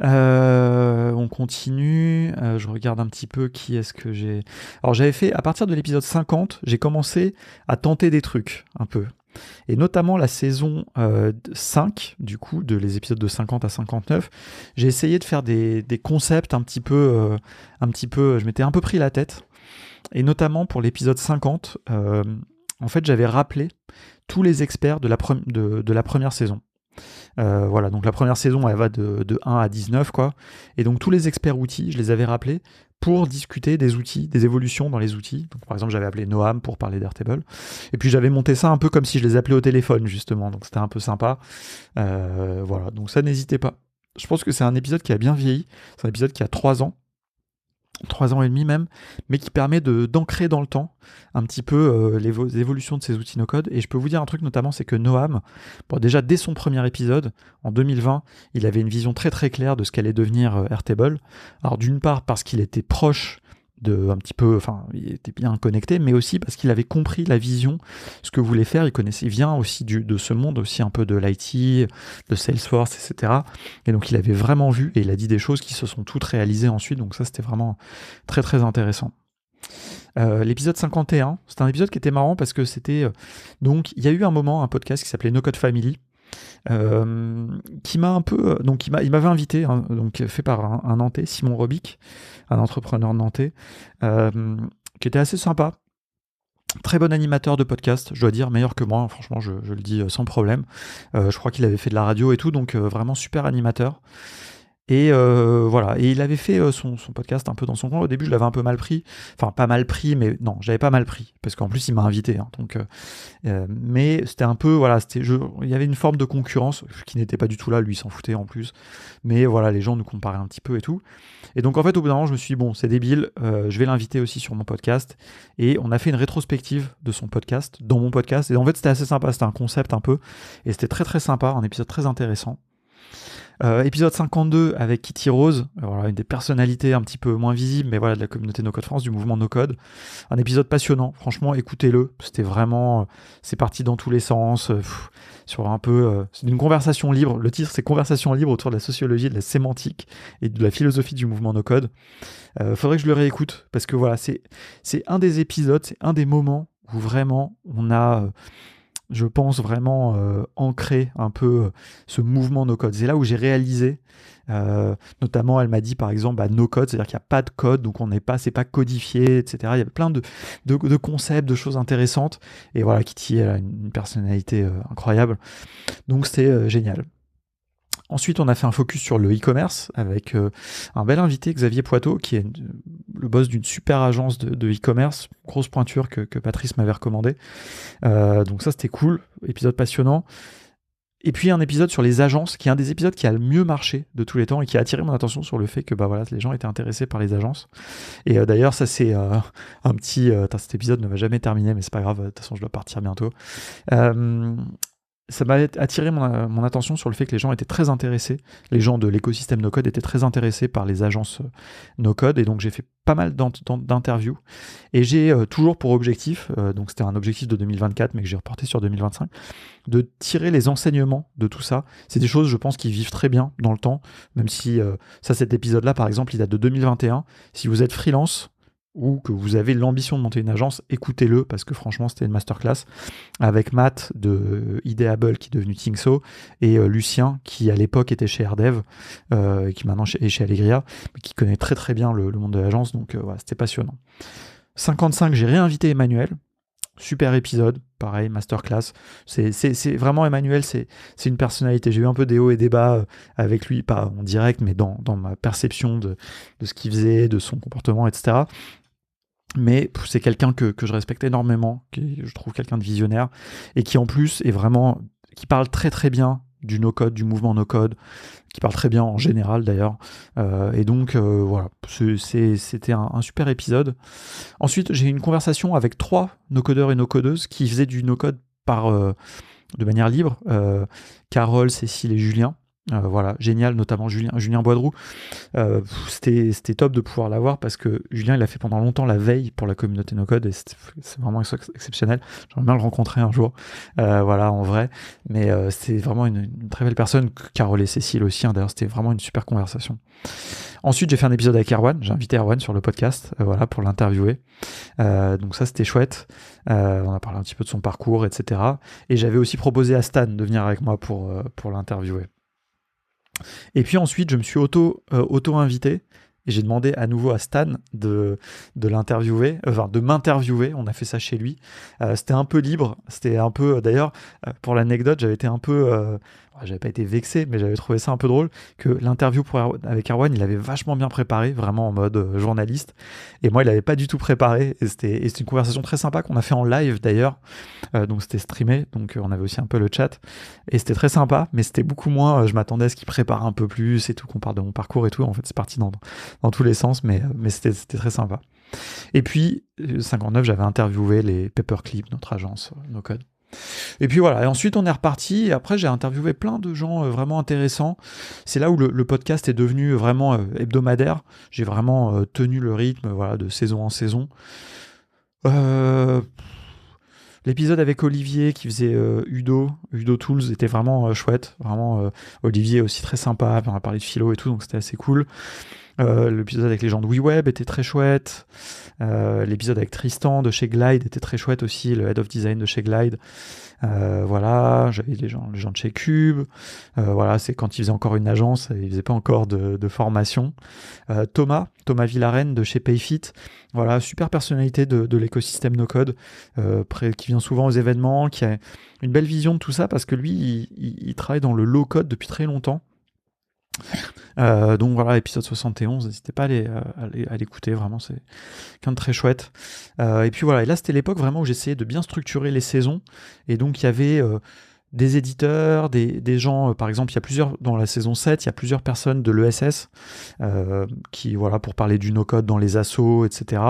On continue, je regarde un petit peu qui est-ce que j'ai... Alors j'avais fait, à partir de l'épisode 50, j'ai commencé à tenter des trucs, un peu. Et notamment la saison 5, du coup, les épisodes de 50 à 59, j'ai essayé de faire des concepts un petit peu, je m'étais un peu pris la tête. Et notamment pour l'épisode 50, en fait, j'avais rappelé tous les experts de la première saison. Voilà, donc la première saison, elle va de 1 à 19, quoi. Et donc tous les experts outils, je les avais rappelés pour discuter des outils, des évolutions dans les outils. Donc, par exemple, j'avais appelé Noam pour parler d'Airtable. Et puis j'avais monté ça un peu comme si je les appelais au téléphone, justement. Donc c'était un peu sympa. Voilà, donc ça, n'hésitez pas. Je pense que c'est un épisode qui a bien vieilli. C'est un épisode qui a 3 ans. 3 ans et demi même, mais qui permet d'ancrer dans le temps un petit peu les évolutions de ces outils no-code. Et je peux vous dire un truc notamment, c'est que Noam, déjà dès son premier épisode, en 2020, il avait une vision très très claire de ce qu'allait devenir Airtable. Alors d'une part parce qu'il était proche un petit peu, enfin, il était bien connecté, mais aussi parce qu'il avait compris la vision, ce que voulait faire. Il vient aussi de ce monde, aussi un peu de l'IT, de Salesforce, etc. Et donc, il avait vraiment vu, et il a dit des choses qui se sont toutes réalisées ensuite. Donc ça, c'était vraiment très, très intéressant. L'épisode 51, c'était un épisode qui était marrant parce que c'était... donc, il y a eu un moment, un podcast qui s'appelait No Code Family, qui m'a un peu... donc, il m'avait invité, hein, donc fait par un Nantais, Simon Robic, un entrepreneur nantais, qui était assez sympa. Très bon animateur de podcast, je dois dire, meilleur que moi, franchement, je le dis sans problème. Je crois qu'il avait fait de la radio et tout, donc vraiment super animateur. Et voilà, et il avait fait son podcast un peu dans son coin. Au début, je l'avais un peu mal pris. Enfin, pas mal pris, mais non, j'avais pas mal pris. Parce qu'en plus, il m'a invité. Hein, donc, mais c'était un peu, voilà, il y avait une forme de concurrence qui n'était pas du tout là. Lui, il s'en foutait en plus. Mais voilà, les gens nous comparaient un petit peu et tout. Et donc, en fait, au bout d'un moment, je me suis dit, bon, c'est débile, je vais l'inviter aussi sur mon podcast. Et on a fait une rétrospective de son podcast, dans mon podcast. Et en fait, c'était assez sympa. C'était un concept un peu. Et c'était très, très sympa. Un épisode très intéressant. Épisode 52 avec Kitty Rose, voilà, une des personnalités un petit peu moins visibles, mais voilà, de la communauté No Code France, du mouvement No Code. Un épisode passionnant, franchement, écoutez-le. C'était vraiment, c'est parti dans tous les sens, sur un peu, c'est une conversation libre. Le titre, c'est Conversation libre autour de la sociologie, de la sémantique et de la philosophie du mouvement No Code. Faudrait que je le réécoute parce que voilà, c'est un des épisodes, c'est un des moments où vraiment on a je pense vraiment ancrer un peu ce mouvement no-code. C'est là où j'ai réalisé, notamment elle m'a dit par exemple no-code, c'est-à-dire qu'il n'y a pas de code, donc c'est pas codifié, etc. Il y a plein de concepts, de choses intéressantes. Et voilà, Kitty, elle a une personnalité incroyable. Donc c'était génial. Ensuite, on a fait un focus sur le e-commerce avec un bel invité, Xavier Poitot, qui est le boss d'une super agence de e-commerce, grosse pointure que Patrice m'avait recommandé. Donc ça, c'était cool, épisode passionnant. Et puis un épisode sur les agences, qui est un des épisodes qui a le mieux marché de tous les temps et qui a attiré mon attention sur le fait que voilà, les gens étaient intéressés par les agences. Et d'ailleurs, ça c'est un petit... cet épisode ne va jamais terminer, mais c'est pas grave, de toute façon je dois partir bientôt. Ça m'a attiré mon attention sur le fait que les gens étaient très intéressés, les gens de l'écosystème no-code étaient très intéressés par les agences no-code, et donc j'ai fait pas mal d'interviews, et j'ai toujours pour objectif, donc c'était un objectif de 2024, mais que j'ai reporté sur 2025, de tirer les enseignements de tout ça. C'est des choses, je pense, qui vivent très bien dans le temps, même si cet épisode-là, par exemple, il date de 2021. Si vous êtes freelance, ou que vous avez l'ambition de monter une agence, écoutez-le parce que franchement c'était une masterclass avec Matt de Ideable qui est devenu Thinkso et Lucien qui à l'époque était chez AirDev qui maintenant est chez Allegria mais qui connaît très très bien le monde de l'agence, donc voilà, c'était passionnant. 55, j'ai réinvité Emmanuel. Super épisode, pareil, masterclass. C'est vraiment Emmanuel, c'est une personnalité. J'ai eu un peu des hauts et des bas avec lui, pas en direct, mais dans ma perception de ce qu'il faisait, de son comportement, etc. Mais c'est quelqu'un que je respecte énormément, qui je trouve quelqu'un de visionnaire, et qui en plus est vraiment, qui parle très très bien du no-code, du mouvement no-code, qui parle très bien en général d'ailleurs. Et donc voilà, c'était un super épisode. Ensuite, j'ai eu une conversation avec 3 no-codeurs et no-codeuses qui faisaient du no-code de manière libre. Carole, Cécile et Julien. Voilà, génial, notamment Julien Boidroux. C'était top de pouvoir l'avoir parce que Julien, il a fait pendant longtemps la veille pour la communauté no-code et c'est vraiment exceptionnel. J'aimerais bien le rencontrer un jour, voilà, en vrai. Mais c'est vraiment une très belle personne. Carole et Cécile aussi, hein, d'ailleurs, c'était vraiment une super conversation. Ensuite, j'ai fait un épisode avec Erwan. J'ai invité Erwan sur le podcast, voilà, pour l'interviewer. Donc ça, c'était chouette. On a parlé un petit peu de son parcours, etc. Et j'avais aussi proposé à Stan de venir avec moi pour l'interviewer. Et puis ensuite, je me suis auto-invité et j'ai demandé à nouveau à Stan de l'interviewer, enfin de m'interviewer. On a fait ça chez lui. C'était un peu libre. C'était un peu, d'ailleurs, pour l'anecdote, j'avais été un peu, j'avais pas été vexé, mais j'avais trouvé ça un peu drôle que l'interview avec Erwan, il avait vachement bien préparé, vraiment en mode journaliste. Et moi, il avait pas du tout préparé. Et c'était une conversation très sympa qu'on a fait en live d'ailleurs. Donc c'était streamé, donc on avait aussi un peu le chat. Et c'était très sympa, mais c'était beaucoup moins. Je m'attendais à ce qu'il prépare un peu plus et tout, qu'on parle de mon parcours et tout. En fait, c'est parti dans tous les sens, mais c'était très sympa. Et puis, 59, j'avais interviewé les Paperclip, notre agence no-code. Et puis voilà, et ensuite on est reparti, et après j'ai interviewé plein de gens vraiment intéressants. C'est là où le podcast est devenu vraiment hebdomadaire. J'ai vraiment tenu le rythme, voilà, de saison en saison. L'épisode avec Olivier qui faisait Udo Tools était vraiment chouette. Vraiment, Olivier aussi très sympa, on a parlé de philo et tout, donc c'était assez cool. L'épisode avec les gens de WeWeb était très chouette. L'épisode avec Tristan de chez Glide était très chouette aussi, le Head of Design de chez Glide. Voilà, j'avais les gens de chez Cube. Voilà, c'est quand ils faisaient encore une agence, ils faisaient pas encore de formation. Thomas Villarenne de chez Payfit. Voilà, super personnalité de l'écosystème no-code, qui vient souvent aux événements, qui a une belle vision de tout ça parce que lui, il travaille dans le low-code depuis très longtemps. Donc voilà, épisode 71, n'hésitez pas à l'écouter, vraiment c'est quelqu'un de très chouette. Et puis voilà, et là c'était l'époque vraiment où j'essayais de bien structurer les saisons, et donc il y avait des éditeurs, des gens, par exemple, il y a plusieurs, dans la saison 7, il y a plusieurs personnes de l'ESS qui, voilà, pour parler du no-code dans les assos, etc.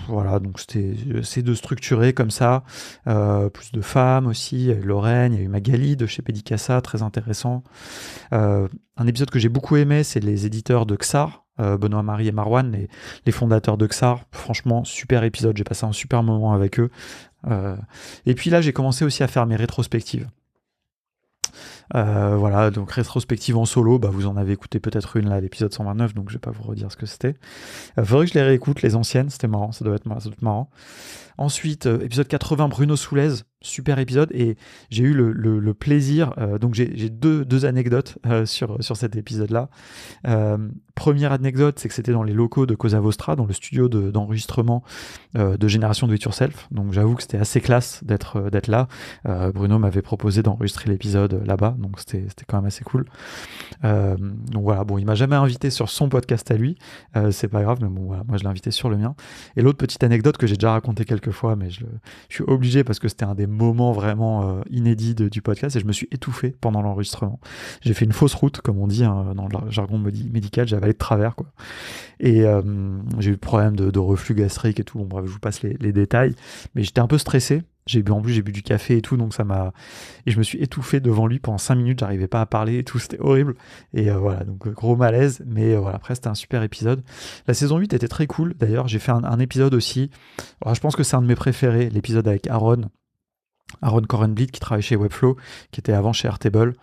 Voilà, donc c'est de structurer comme ça, plus de femmes aussi, il y a eu Lorraine, il y a eu Magali de chez Pedicassa, très intéressant. Un épisode que j'ai beaucoup aimé, c'est les éditeurs de Xar, Benoît Marie et Marwan, les fondateurs de Xar. Franchement, super épisode, j'ai passé un super moment avec eux. Et puis là, j'ai commencé aussi à faire mes rétrospectives. Voilà, donc rétrospective en solo, bah vous en avez écouté peut-être une là à l'épisode 129, donc je vais pas vous redire ce que c'était. Faudrait que je les réécoute, les anciennes, c'était marrant, ça doit être marrant. Ensuite, épisode 80, Bruno Soulez, super épisode, et j'ai eu le plaisir, donc j'ai deux anecdotes sur cet épisode-là. Première anecdote, c'est que c'était dans les locaux de Cosa Vostra, dans le studio d'enregistrement de Génération Do It Yourself, donc j'avoue que c'était assez classe d'être là. Bruno m'avait proposé d'enregistrer l'épisode là-bas, donc c'était quand même assez cool. Donc voilà, bon, il m'a jamais invité sur son podcast à lui, c'est pas grave, mais bon, voilà, moi je l'ai invité sur le mien. Et l'autre petite anecdote que j'ai déjà raconté quelques fois, mais je suis obligé parce que c'était un des moments vraiment inédits du podcast, et je me suis étouffé pendant l'enregistrement. J'ai fait une fausse route, comme on dit dans le jargon médical, j'ai avalé de travers, quoi. Et j'ai eu le problème de reflux gastrique et tout, bon bref, je vous passe les détails, mais j'étais un peu stressé. En plus j'ai bu du café et tout, donc et je me suis étouffé devant lui pendant 5 minutes, j'arrivais pas à parler et tout, c'était horrible. Et voilà, donc gros malaise, mais voilà, après c'était un super épisode. La saison 8 était très cool, d'ailleurs j'ai fait un épisode aussi, alors, je pense que c'est un de mes préférés, l'épisode avec Aaron Corenblit qui travaille chez Webflow, qui était avant chez Airtable.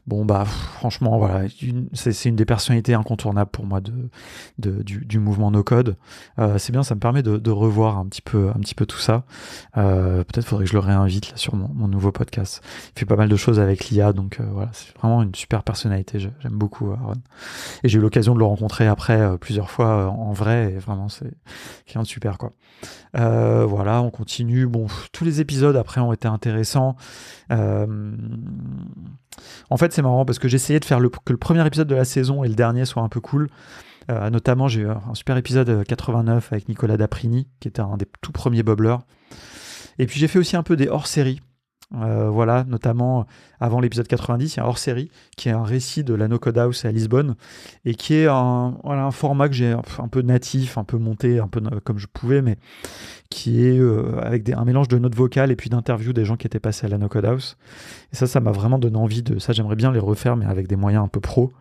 Bon, bah, franchement, voilà, c'est une des personnalités incontournables pour moi du mouvement no code. C'est bien, ça me permet de revoir un petit peu tout ça. Peut-être faudrait que je le réinvite là sur mon nouveau podcast. Il fait pas mal de choses avec l'IA, donc voilà, c'est vraiment une super personnalité. J'aime beaucoup Aaron. Et j'ai eu l'occasion de le rencontrer après plusieurs fois en vrai, et vraiment, c'est quelqu'un de super, quoi. Voilà, on continue. Bon, tous les épisodes après ont été intéressants. En fait, c'est marrant parce que j'essayais de faire que le premier épisode de la saison et le dernier soient un peu cool. Notamment, j'ai eu un super épisode 89 avec Nicolas Daprini, qui était un des tout premiers bubblers. Et puis j'ai fait aussi un peu des hors-séries. Voilà, notamment avant l'épisode 90, il y a un hors-série qui est un récit de la No Code House à Lisbonne et qui est un format que j'ai un peu natif, un peu monté, un peu comme je pouvais, mais qui est avec un mélange de notes vocales et puis d'interviews des gens qui étaient passés à la No Code House. Et ça m'a vraiment donné envie de ça. J'aimerais bien les refaire, mais avec des moyens un peu pro.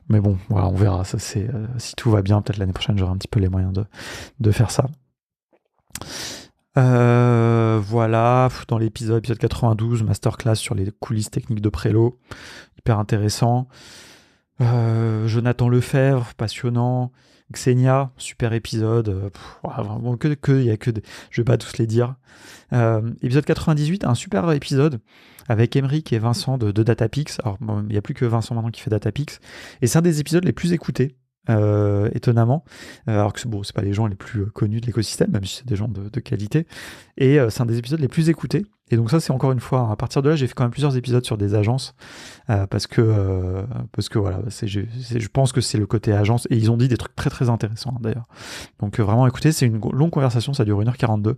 Mais bon, voilà, on verra. Ça, si tout va bien, peut-être l'année prochaine, j'aurai un petit peu les moyens de faire ça. Voilà, dans épisode 92, masterclass sur les coulisses techniques de Prélo, hyper intéressant. Jonathan Lefebvre, passionnant. Xenia, super épisode. Vraiment il y a que des... Je vais pas tous les dire. Épisode 98, un super épisode avec Emeric et Vincent de Datapix. Alors, bon, il n'y a plus que Vincent maintenant qui fait Datapix. Et c'est un des épisodes les plus écoutés. Étonnamment, alors que c'est pas les gens les plus connus de l'écosystème, même si c'est des gens de qualité, et c'est un des épisodes les plus écoutés. Et donc ça, c'est encore une fois, à partir de là, j'ai fait quand même plusieurs épisodes sur des agences, parce que voilà, je pense que c'est le côté agence, et ils ont dit des trucs très très intéressants d'ailleurs. Donc vraiment, écoutez, c'est une longue conversation, ça dure 1h42.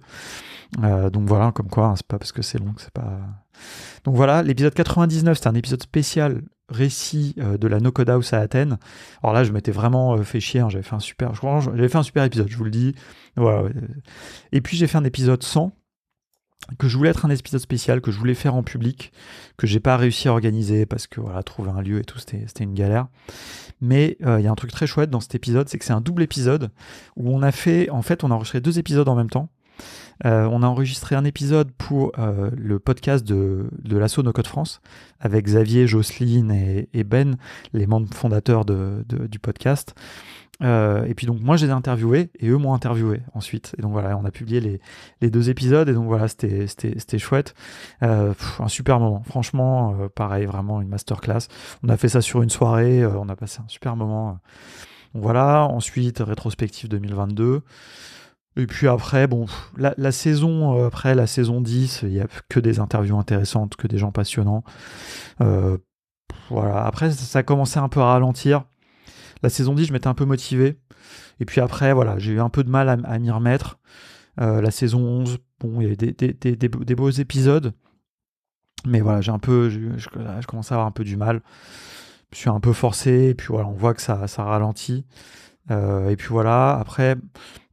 Donc voilà, comme quoi, c'est pas parce que c'est long que c'est pas... Donc voilà, l'épisode 99, c'était un épisode spécial récit de la No Code House à Athènes. Alors là, je m'étais vraiment fait chier, hein, j'avais fait un super épisode, je vous le dis. Voilà. Et puis j'ai fait un épisode 100, que je voulais être un épisode spécial, que je voulais faire en public, que j'ai pas réussi à organiser parce que voilà, trouver un lieu et tout, c'était une galère. Mais il y a un truc très chouette dans cet épisode, c'est que c'est un double épisode où on a enregistré 2 épisodes en même temps. On a enregistré un épisode pour le podcast de l'asso No Code France avec Xavier, Jocelyne et Ben, les membres fondateurs du podcast. Et puis donc moi je les ai interviewés et eux m'ont interviewé ensuite. Et donc voilà, on a publié les 2 épisodes et donc voilà, c'était chouette. Un super moment, franchement, pareil, vraiment une masterclass. On a fait ça sur une soirée, on a passé un super moment. Donc voilà, ensuite rétrospective 2022. Et puis après, bon, la saison après, la saison 10, il n'y a que des interviews intéressantes, que des gens passionnants. Voilà. Après, ça a commencé un peu à ralentir. La saison 10, je m'étais un peu motivé. Et puis après, voilà, j'ai eu un peu de mal à m'y remettre. La saison 11, bon, il y a eu des beaux épisodes. Mais voilà, je commence à avoir un peu du mal. Je suis un peu forcé. Et puis voilà, on voit que ça ralentit. Et puis voilà, après,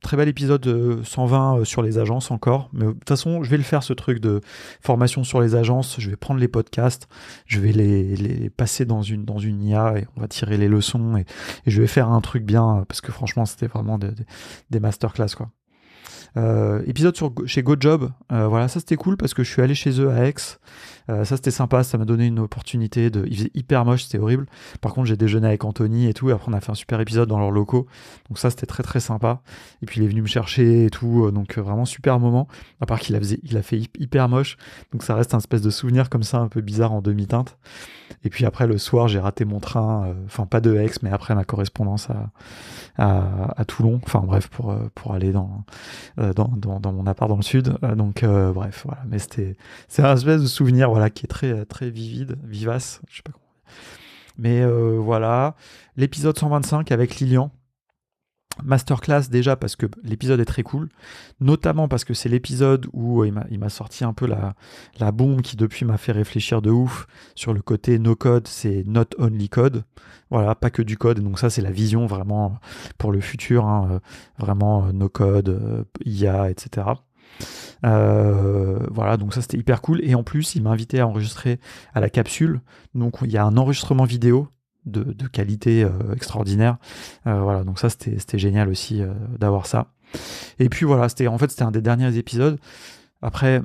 très bel épisode 120 sur les agences encore. Mais de toute façon, je vais le faire, ce truc de formation sur les agences. Je vais prendre les podcasts, je vais les passer dans une IA et on va tirer les leçons. Et je vais faire un truc bien, parce que franchement, c'était vraiment des masterclass, quoi. Épisode chez GoJob, voilà, ça c'était cool parce que je suis allé chez eux à Aix. Ça c'était sympa, ça m'a donné une opportunité il faisait hyper moche, c'était horrible. Par contre, j'ai déjeuné avec Anthony et tout, et après on a fait un super épisode dans leurs locaux. Donc ça c'était très très sympa. Et puis il est venu me chercher et tout, donc vraiment super moment. À part qu'il a fait hyper moche, donc ça reste un espèce de souvenir comme ça, un peu bizarre en demi-teinte. Et puis après le soir, j'ai raté mon train, enfin pas de Aix, mais après ma correspondance à Toulon. Enfin bref, pour aller dans mon appart dans le sud. Donc bref, voilà. Mais c'est un espèce de souvenir, voilà, qui est très très vivace. Je sais pas comment. Mais voilà, l'épisode 125 avec Lilian. Masterclass déjà parce que l'épisode est très cool, notamment parce que c'est l'épisode où il m'a sorti un peu la bombe qui depuis m'a fait réfléchir de ouf sur le côté no code, c'est not only code, voilà, pas que du code. Donc ça c'est la vision vraiment pour le futur, hein, vraiment no code, IA, etc. Voilà, donc ça c'était hyper cool. Et en plus il m'a invité à enregistrer à la capsule, donc il y a un enregistrement vidéo de qualité extraordinaire. Voilà, donc ça c'était génial aussi d'avoir ça. Et puis voilà, c'était un des derniers épisodes. Après,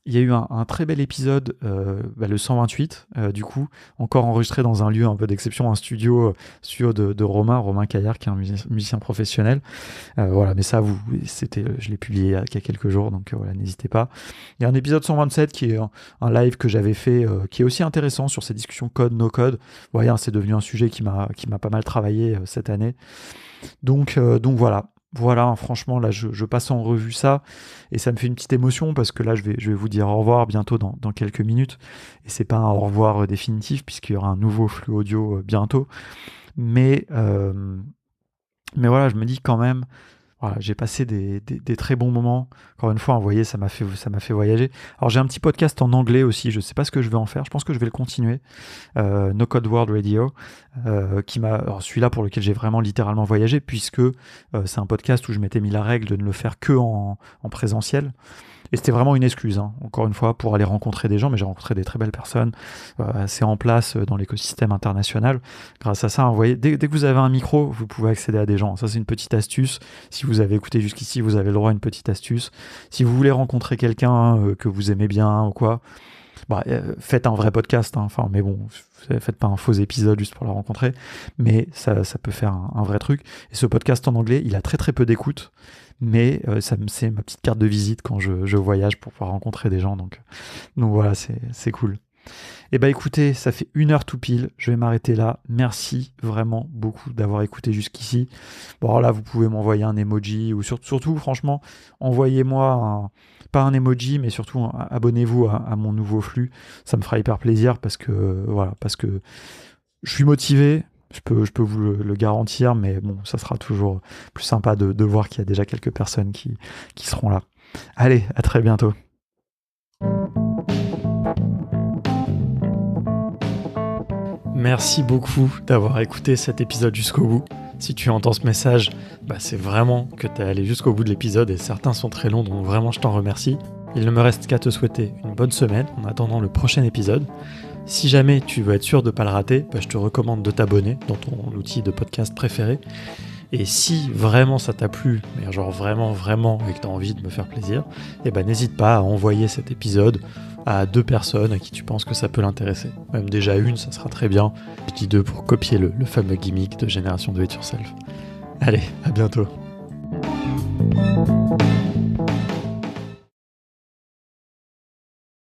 Il y a eu un très bel épisode, le 128, du coup, encore enregistré dans un lieu un peu d'exception, un studio de Romain Caillard, qui est un musicien professionnel. Voilà, mais ça, je l'ai publié il y a quelques jours, donc voilà, n'hésitez pas. Il y a un épisode 127 qui est un live que j'avais fait, qui est aussi intéressant sur ces discussions code, no code. Vous voyez, c'est devenu un sujet qui m'a pas mal travaillé cette année. Donc voilà. Voilà, franchement, là, je passe en revue ça et ça me fait une petite émotion parce que là, je vais vous dire au revoir bientôt dans quelques minutes. Et c'est pas un au revoir définitif puisqu'il y aura un nouveau flux audio bientôt. Mais voilà, je me dis quand même, voilà, j'ai passé des très bons moments. Encore une fois, vous voyez, ça m'a fait voyager. Alors j'ai un petit podcast en anglais aussi, je sais pas ce que je vais en faire, je pense que je vais le continuer. No Code World Radio, alors celui-là pour lequel j'ai vraiment littéralement voyagé, puisque c'est un podcast où je m'étais mis la règle de ne le faire que en présentiel. Et c'était vraiment une excuse, hein, encore une fois, pour aller rencontrer des gens, mais j'ai rencontré des très belles personnes. C'est en place dans l'écosystème international. Grâce à ça, vous voyez, dès que vous avez un micro, vous pouvez accéder à des gens. Ça, c'est une petite astuce. Si vous avez écouté jusqu'ici, vous avez le droit à une petite astuce. Si vous voulez rencontrer quelqu'un que vous aimez bien ou quoi, faites un vrai podcast, hein. Enfin, mais bon, faites pas un faux épisode juste pour la rencontrer, mais ça peut faire un vrai truc. Et ce podcast en anglais, il a très très peu d'écoute, mais c'est ma petite carte de visite quand je voyage pour pouvoir rencontrer des gens, donc voilà, c'est cool. Et écoutez, ça fait 1 heure tout pile, je vais m'arrêter là. Merci vraiment beaucoup d'avoir écouté jusqu'ici. Bon, alors là, vous pouvez m'envoyer un emoji, ou surtout franchement, envoyez-moi pas un emoji, mais surtout abonnez-vous à mon nouveau flux. Ça me fera hyper plaisir parce que je suis motivé. Je peux vous le garantir, mais bon, ça sera toujours plus sympa de voir qu'il y a déjà quelques personnes qui seront là. Allez, à très bientôt. Merci beaucoup d'avoir écouté cet épisode jusqu'au bout. Si tu entends ce message, c'est vraiment que tu es allé jusqu'au bout de l'épisode et certains sont très longs, donc vraiment je t'en remercie. Il ne me reste qu'à te souhaiter une bonne semaine en attendant le prochain épisode. Si jamais tu veux être sûr de ne pas le rater, je te recommande de t'abonner dans ton outil de podcast préféré. Et si vraiment ça t'a plu, mais genre vraiment et que tu as envie de me faire plaisir, n'hésite pas à envoyer cet épisode à 2 personnes à qui tu penses que ça peut l'intéresser. Même déjà une, ça sera très bien. Je dis 2 pour copier le fameux gimmick de Génération Do It Yourself. Allez, à bientôt.